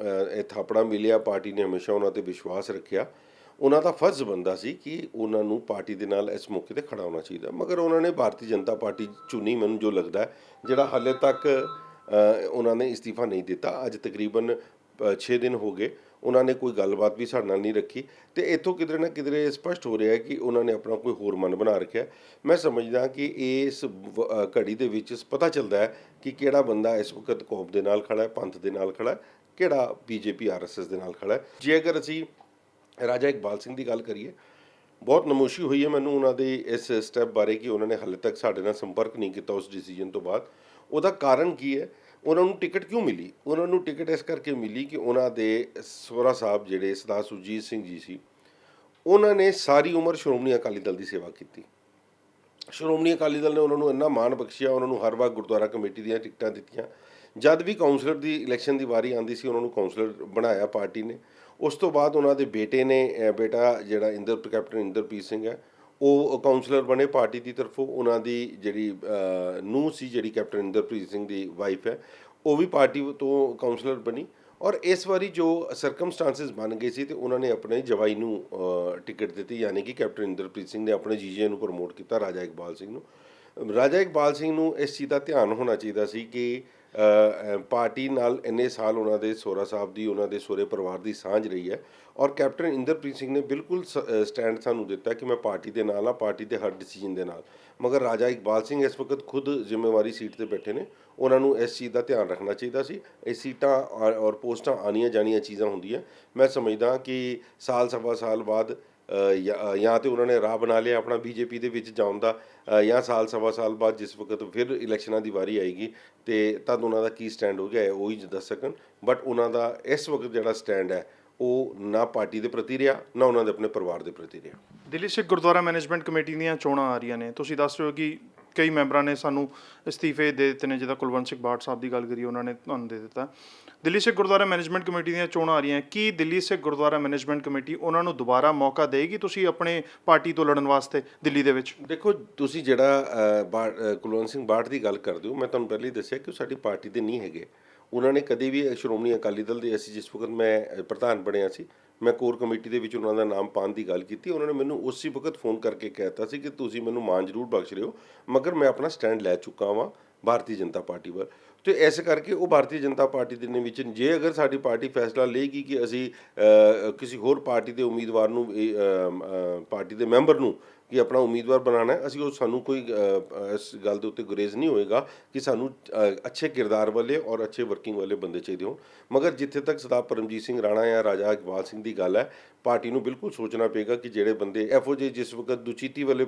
ਇਹ ਥਾਪੜਾ ਮਿਲਿਆ, ਪਾਰਟੀ ਨੇ ਹਮੇਸ਼ਾ ਉਹਨਾਂ 'ਤੇ ਵਿਸ਼ਵਾਸ ਰੱਖਿਆ। ਉਹਨਾਂ ਦਾ ਫਰਜ਼ ਬਣਦਾ ਸੀ ਕਿ ਉਹਨਾਂ ਨੂੰ ਪਾਰਟੀ ਦੇ ਨਾਲ ਇਸ ਮੌਕੇ 'ਤੇ ਖੜਾ ਹੋਣਾ ਚਾਹੀਦਾ, ਮਗਰ ਉਹਨਾਂ ਨੇ ਭਾਰਤੀ ਜਨਤਾ ਪਾਰਟੀ ਚੁਣੀ। ਮੈਨੂੰ ਜੋ ਲੱਗਦਾ ਜਿਹੜਾ ਹਾਲੇ ਤੱਕ ਉਹਨਾਂ ਨੇ ਇਸਤੀਫਾ ਨਹੀਂ ਦਿੱਤਾ। ਅੱਜ ਤਕਰੀਬਨ 6 ਦਿਨ ਹੋ ਗਏ, ਉਹਨਾਂ ਨੇ ਕੋਈ ਗੱਲਬਾਤ ਵੀ ਸਾਡੇ ਨਾਲ ਨਹੀਂ ਰੱਖੀ, ਤੇ ਇੱਥੋਂ ਕਿਧਰੇ ਨਾ ਕਿਧਰੇ ਸਪਸ਼ਟ ਹੋ ਰਿਹਾ ਹੈ ਕਿ ਉਹਨਾਂ ਨੇ ਆਪਣਾ ਕੋਈ ਹੋਰ ਮਨ ਬਣਾ ਰੱਖਿਆ। ਮੈਂ ਸਮਝਦਾ ਕਿ ਇਸ ਘੜੀ ਦੇ ਵਿੱਚ ਪਤਾ ਚੱਲਦਾ ਹੈ ਕਿ ਕਿਹੜਾ ਬੰਦਾ ਇਸ ਵਕਤ ਕੌਮ ਦੇ ਨਾਲ ਖੜਾ ਹੈ, ਪੰਥ ਦੇ ਨਾਲ ਖੜਾ ਹੈ, ਕਿਹੜਾ ਬੀਜੇਪੀ ਆਰਐਸਐਸ ਦੇ ਨਾਲ ਖੜਾ ਹੈ। ਜੇ ਅਗਰ ਅਸੀਂ ਰਾਜਾ ਇਕਬਾਲ ਸਿੰਘ ਦੀ ਗੱਲ ਕਰੀਏ, ਬਹੁਤ ਨਮੋਸ਼ੀ ਹੋਈ ਹੈ ਮੈਨੂੰ ਉਹਨਾਂ ਦੇ ਇਸ ਸਟੈਪ ਬਾਰੇ ਕਿ ਉਹਨਾਂ ਨੇ ਹਾਲੇ ਤੱਕ ਸਾਡੇ ਨਾਲ ਸੰਪਰਕ ਨਹੀਂ ਕੀਤਾ ਉਸ ਡਿਸੀਜਨ ਤੋਂ ਬਾਅਦ। ਉਹਦਾ ਕਾਰਨ ਕੀ ਹੈ? ਉਹਨਾਂ ਨੂੰ ਟਿਕਟ ਕਿਉਂ ਮਿਲੀ? ਉਹਨਾਂ ਨੂੰ ਟਿਕਟ ਇਸ ਕਰਕੇ ਮਿਲੀ ਕਿ ਉਹਨਾਂ ਦੇ ਸਹੁਰਾ ਸਾਹਿਬ ਜਿਹੜੇ ਸਰਦਾਰ ਸੁਰਜੀਤ ਸਿੰਘ ਜੀ ਸੀ, ਉਹਨਾਂ ਨੇ ਸਾਰੀ ਉਮਰ ਸ਼੍ਰੋਮਣੀ ਅਕਾਲੀ ਦਲ ਦੀ ਸੇਵਾ ਕੀਤੀ। ਸ਼੍ਰੋਮਣੀ ਅਕਾਲੀ ਦਲ ਨੇ ਉਹਨਾਂ ਨੂੰ ਇੰਨਾ ਮਾਣ ਬਖਸ਼ਿਆ, ਉਹਨਾਂ ਨੂੰ ਹਰ ਵਾਰ ਗੁਰਦੁਆਰਾ ਕਮੇਟੀ ਦੀਆਂ ਟਿਕਟਾਂ ਦਿੱਤੀਆਂ। ਜਦ ਵੀ ਕਾਉਂਸਲਰ ਦੀ ਇਲੈਕਸ਼ਨ ਦੀ ਵਾਰੀ ਆਉਂਦੀ ਸੀ, ਉਹਨਾਂ ਨੂੰ ਕਾਉਂਸਲਰ ਬਣਾਇਆ ਪਾਰਟੀ ਨੇ। ਉਸ ਤੋਂ ਬਾਅਦ ਉਹਨਾਂ ਦੇ ਬੇਟੇ ਨੇ, ਬੇਟਾ ਜਿਹੜਾ ਕੈਪਟਨ ਇੰਦਰਪ੍ਰੀਤ ਸਿੰਘ ਹੈ, ਉਹ ਕਾਉਂਸਲਰ ਬਣੇ ਪਾਰਟੀ ਦੀ ਤਰਫੋਂ। ਉਹਨਾਂ ਦੀ ਜਿਹੜੀ ਨੂੰਹ ਸੀ, ਜਿਹੜੀ ਕੈਪਟਨ ਇੰਦਰਪ੍ਰੀਤ ਸਿੰਘ ਦੀ ਵਾਈਫ ਹੈ, ਉਹ ਵੀ ਪਾਰਟੀ ਤੋਂ ਕਾਉਂਸਲਰ ਬਣੀ। ਔਰ ਇਸ ਵਾਰੀ ਜੋ ਸਰਕਮਸਟਾਂਸਿਸ ਬਣ ਗਏ ਸੀ, ਤੇ ਉਹਨਾਂ ਨੇ ਆਪਣੇ ਜਵਾਈ ਨੂੰ ਟਿਕਟ ਦਿੱਤੀ, ਯਾਨੀ ਕਿ ਕੈਪਟਨ ਇੰਦਰਪ੍ਰੀਤ ਸਿੰਘ ਨੇ ਆਪਣੇ ਜੀਜੇ ਨੂੰ ਪ੍ਰਮੋਟ ਕੀਤਾ, ਰਾਜਾ ਇਕਬਾਲ ਸਿੰਘ ਨੂੰ। ਰਾਜਾ ਇਕਬਾਲ ਸਿੰਘ ਨੂੰ ਇਸ ਚੀਜ਼ ਦਾ ਧਿਆਨ ਹੋਣਾ ਚਾਹੀਦਾ ਸੀ ਕਿ ਪਾਰਟੀ ਨਾਲ ਇੰਨੇ ਸਾਲ ਉਹਨਾਂ ਦੇ ਸੋਹਰਾ ਸਾਹਿਬ ਦੀ, ਉਹਨਾਂ ਦੇ ਸਹੁਰੇ ਪਰਿਵਾਰ ਦੀ ਸਾਂਝ ਰਹੀ ਹੈ ਔਰ ਕੈਪਟਨ ਇੰਦਰਪ੍ਰੀਤ ਸਿੰਘ ਨੇ ਬਿਲਕੁਲ ਸਟੈਂਡ ਸਾਨੂੰ ਦਿੱਤਾ ਕਿ ਮੈਂ ਪਾਰਟੀ ਦੇ ਨਾਲ ਆ, ਪਾਰਟੀ ਦੇ ਹਰ ਡਿਸੀਜਨ ਦੇ ਨਾਲ। ਮਗਰ ਰਾਜਾ ਇਕਬਾਲ ਸਿੰਘ ਇਸ ਵਕਤ ਖੁਦ ਜ਼ਿੰਮੇਵਾਰੀ ਸੀਟ ਤੇ ਬੈਠੇ ਨੇ, ਉਹਨਾਂ ਨੂੰ ਇਸ ਚੀਜ਼ ਦਾ ਧਿਆਨ ਰੱਖਣਾ ਚਾਹੀਦਾ ਸੀ। ਇਹ ਸੀਟਾਂ ਔਰ ਪੋਸਟਾਂ ਆਉਣੀਆਂ ਜਾਣੀਆਂ ਚੀਜ਼ਾਂ ਹੁੰਦੀਆਂ। ਮੈਂ ਸਮਝਦਾ ਕਿ ਸਾਲ ਸਵਾ ਸਾਲ ਬਾਅਦ ਜਾਂ ਤੇ ਉਹਨਾਂ ਨੇ ਰਾਹ ਬਣਾ ਲਿਆ ਆਪਣਾ ਬੀਜੇਪੀ ਦੇ ਵਿੱਚ ਜਾਣ ਦਾ, ਜਾਂ ਸਾਲ ਸਵਾ ਸਾਲ ਬਾਅਦ ਜਿਸ ਵਕਤ ਫਿਰ ਇਲੈਕਸ਼ਨਾਂ ਦੀ ਵਾਰੀ ਆਏਗੀ ਤੇ ਤਦ ਉਹਨਾਂ ਦਾ ਕੀ ਸਟੈਂਡ ਹੋ ਗਿਆ ਹੈ ਉਹ ਹੀ ਦੱਸ ਸਕਣ। ਬਟ ਉਹਨਾਂ ਦਾ ਇਸ ਵਕਤ ਜਿਹੜਾ ਸਟੈਂਡ ਹੈ ਉਹ ਨਾ ਪਾਰਟੀ ਦੇ ਪ੍ਰਤੀ ਰਿਹਾ, ਨਾ ਉਹਨਾਂ ਦੇ ਆਪਣੇ ਪਰਿਵਾਰ ਦੇ ਪ੍ਰਤੀ ਰਿਹਾ। ਦਿੱਲੀ ਸਿੱਖ ਗੁਰਦੁਆਰਾ ਮੈਨੇਜਮੈਂਟ ਕਮੇਟੀ ਦੀਆਂ ਚੋਣਾਂ ਆ ਰਹੀਆਂ ਨੇ, ਤੁਸੀਂ ਦੱਸ ਰਹੇ ਹੋ ਕਿ ਕਈ ਮੈਂਬਰਾਂ ਨੇ ਸਾਨੂੰ ਅਸਤੀਫੇ ਦੇ ਦਿੱਤੇ ਨੇ, ਜਿੱਦਾਂ ਕੁਲਵੰਤ ਸਿੰਘ ਬਾਠ ਸਾਹਿਬ ਦੀ ਗੱਲ ਕਰੀਏ ਉਹਨਾਂ ਨੇ ਤੁਹਾਨੂੰ ਦੇ ਦਿੱਤਾ। ਦਿੱਲੀ ਸਿੱਖ ਗੁਰਦੁਆਰਾ ਮੈਨੇਜਮੈਂਟ ਕਮੇਟੀ ਦੀਆਂ ਚੋਣਾਂ ਆ ਰਹੀਆਂ, ਕੀ ਦਿੱਲੀ ਸਿੱਖ ਗੁਰਦੁਆਰਾ ਮੈਨੇਜਮੈਂਟ ਕਮੇਟੀ ਉਹਨਾਂ ਨੂੰ ਦੁਬਾਰਾ ਮੌਕਾ ਦੇਗੀ ਤੁਸੀਂ ਆਪਣੇ ਪਾਰਟੀ ਤੋਂ ਲੜਨ ਵਾਸਤੇ ਦਿੱਲੀ ਦੇ ਵਿੱਚ? ਦੇਖੋ, ਤੁਸੀਂ ਜਿਹੜਾ ਕੁਲਵੰਤ ਸਿੰਘ ਬਾਠ ਦੀ ਗੱਲ ਕਰਦੇ ਹੋ, ਮੈਂ ਤੁਹਾਨੂੰ ਪਹਿਲਾਂ ਹੀ ਦੱਸਿਆ ਕਿ ਉਹ ਸਾਡੀ ਪਾਰਟੀ ਦੇ ਨਹੀਂ ਹੈਗੇ। ਉਹਨਾਂ ਨੇ ਕਦੇ ਵੀ ਸ਼੍ਰੋਮਣੀ ਅਕਾਲੀ ਦਲ ਦੇ, ਅਸੀਂ ਜਿਸ ਵਕਤ ਮੈਂ ਪ੍ਰਧਾਨ ਬਣਿਆ ਸੀ, ਮੈਂ ਕੋਰ ਕਮੇਟੀ ਦੇ ਵਿੱਚ ਉਹਨਾਂ ਦਾ ਨਾਮ ਪਾਉਣ ਦੀ ਗੱਲ ਕੀਤੀ। ਉਹਨਾਂ ਨੇ ਮੈਨੂੰ ਉਸੇ ਵਕਤ ਫੋਨ ਕਰਕੇ ਕਹਿਤਾ ਸੀ ਕਿ ਤੁਸੀਂ ਮੈਨੂੰ ਮਾਣ ਜ਼ਰੂਰ ਬਖਸ਼ ਰਹੇ ਹੋ, ਮਗਰ ਮੈਂ ਆਪਣਾ ਸਟੈਂਡ ਲੈ ਚੁੱਕਾ ਵਾਂ ਭਾਰਤੀ ਜਨਤਾ ਪਾਰਟੀ ਵੱਲ। ਤੇ ਇਸ ਕਰਕੇ ਉਹ ਭਾਰਤੀ ਜਨਤਾ ਪਾਰਟੀ ਦੇ ਵਿੱਚ, ਜੇ ਅਗਰ ਸਾਡੀ ਪਾਰਟੀ ਫੈਸਲਾ ਲਏਗੀ ਕਿ ਅਸੀਂ ਕਿਸੇ ਹੋਰ ਪਾਰਟੀ ਦੇ ਉਮੀਦਵਾਰ ਨੂੰ, ਪਾਰਟੀ ਦੇ ਮੈਂਬਰ ਨੂੰ ਕਿ ਆਪਣਾ ਉਮੀਦਵਾਰ ਬਣਾਉਣਾ ਹੈ, ਅਸੀਂ ਸਾਨੂੰ ਕੋਈ ਇਸ ਗੱਲ ਦੇ ਉੱਤੇ ਗੁਰੇਜ਼ ਨਹੀਂ ਹੋਏਗਾ ਕਿ ਸਾਨੂੰ ਅੱਛੇ ਕਿਰਦਾਰ ਵਾਲੇ ਔਰ ਅੱਛੇ ਵਰਕਿੰਗ ਵਾਲੇ ਬੰਦੇ ਚਾਹੀਦੇ ਹੋਣ। ਮਗਰ ਜਿੱਥੇ ਤੱਕ ਸਰਦਾਰ ਪਰਮਜੀਤ ਸਿੰਘ ਰਾਣਾ ਜਾਂ ਰਾਜਾ ਇਕਬਾਲ ਸਿੰਘ ਦੀ ਗੱਲ ਹੈ, ਪਾਰਟੀ ਨੂੰ ਬਿਲਕੁਲ ਸੋਚਣਾ ਪਏਗਾ ਕਿ ਜਿਹੜੇ ਬੰਦੇ ਇਹੋ ਜਿਹੇ ਜਿਸ ਵਕਤ ਦੁਚੀਤੀ ਵਾਲੇ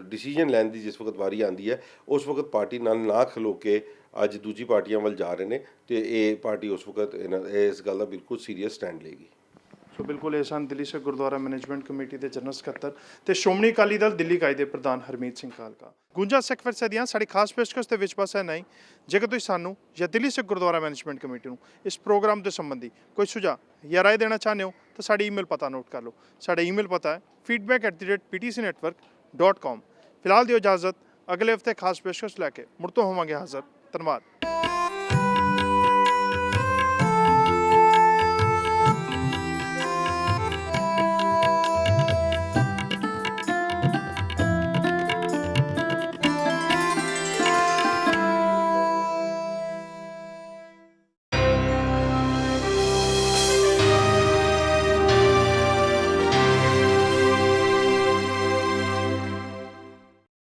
ਡਿਸੀਜਨ ਲੈਣ ਦੀ ਜਿਸ ਵਕਤ ਵਾਰੀ ਆਉਂਦੀ ਹੈ, ਉਸ ਵਕਤ ਪਾਰਟੀ ਨਾਲ ਨਾ ਖਲੋ ਕੇ ਅੱਜ ਦੂਜੀ ਪਾਰਟੀਆਂ ਵੱਲ ਜਾ ਰਹੇ ਨੇ, ਤੇ ਇਹ ਪਾਰਟੀ ਉਸ ਵਕਤ ਇਸ ਗੱਲ ਦਾ ਬਿਲਕੁਲ ਸੀਰੀਅਸ ਸਟੈਂਡ ਲਏਗੀ। ਸੋ ਬਿਲਕੁਲ ਇਹ ਸਨ ਦਿੱਲੀ ਸਿੱਖ ਗੁਰਦੁਆਰਾ ਮੈਨੇਜਮੈਂਟ ਕਮੇਟੀ ਦੇ ਜਨਰਲ ਸਕੱਤਰ ਤੇ ਸ਼੍ਰੋਮਣੀ ਅਕਾਲੀ ਦਲ ਦਿੱਲੀ ਇਕਾਈ ਦੇ ਪ੍ਰਧਾਨ ਹਰਮੀਤ ਸਿੰਘ ਕਾਲਕਾ। ਗੁੰਜਾ ਸਿੱਖ ਵਿਰਸੇ ਦੀਆਂ ਸਾਡੀ ਖਾਸ ਪੇਸ਼ਕਸ਼ ਦੇ ਵਿੱਚ ਬਸ ਹੈ ਨਹੀਂ। ਜੇਕਰ ਤੁਸੀਂ ਸਾਨੂੰ ਜਾਂ ਦਿੱਲੀ ਸਿੱਖ ਗੁਰਦੁਆਰਾ ਮੈਨੇਜਮੈਂਟ ਕਮੇਟੀ ਨੂੰ ਇਸ ਪ੍ਰੋਗਰਾਮ ਦੇ ਸੰਬੰਧੀ ਕੋਈ ਸੁਝਾਅ ਜਾਂ ਰਾਏ ਦੇਣਾ ਚਾਹੁੰਦੇ ਹੋ ਤਾਂ ਸਾਡਾ ਈਮੇਲ ਪਤਾ ਨੋਟ ਕਰ ਲਓ। ਸਾਡਾ ਈਮੇਲ ਪਤਾ ਹੈ feedback@ptcnetwork.com। ਫਿਲਹਾਲ ਦਿਓ ਇਜਾਜ਼ਤ, ਅਗਲੇ ਹਫਤੇ ਖਾਸ ਪੇਸ਼ਕਸ਼ ਲੈ ਕੇ ਮੁੜ ਤੋਂ ਹੋਵਾਂਗੇ ਹਾਜ਼ਰ। ਧੰਨਵਾਦ।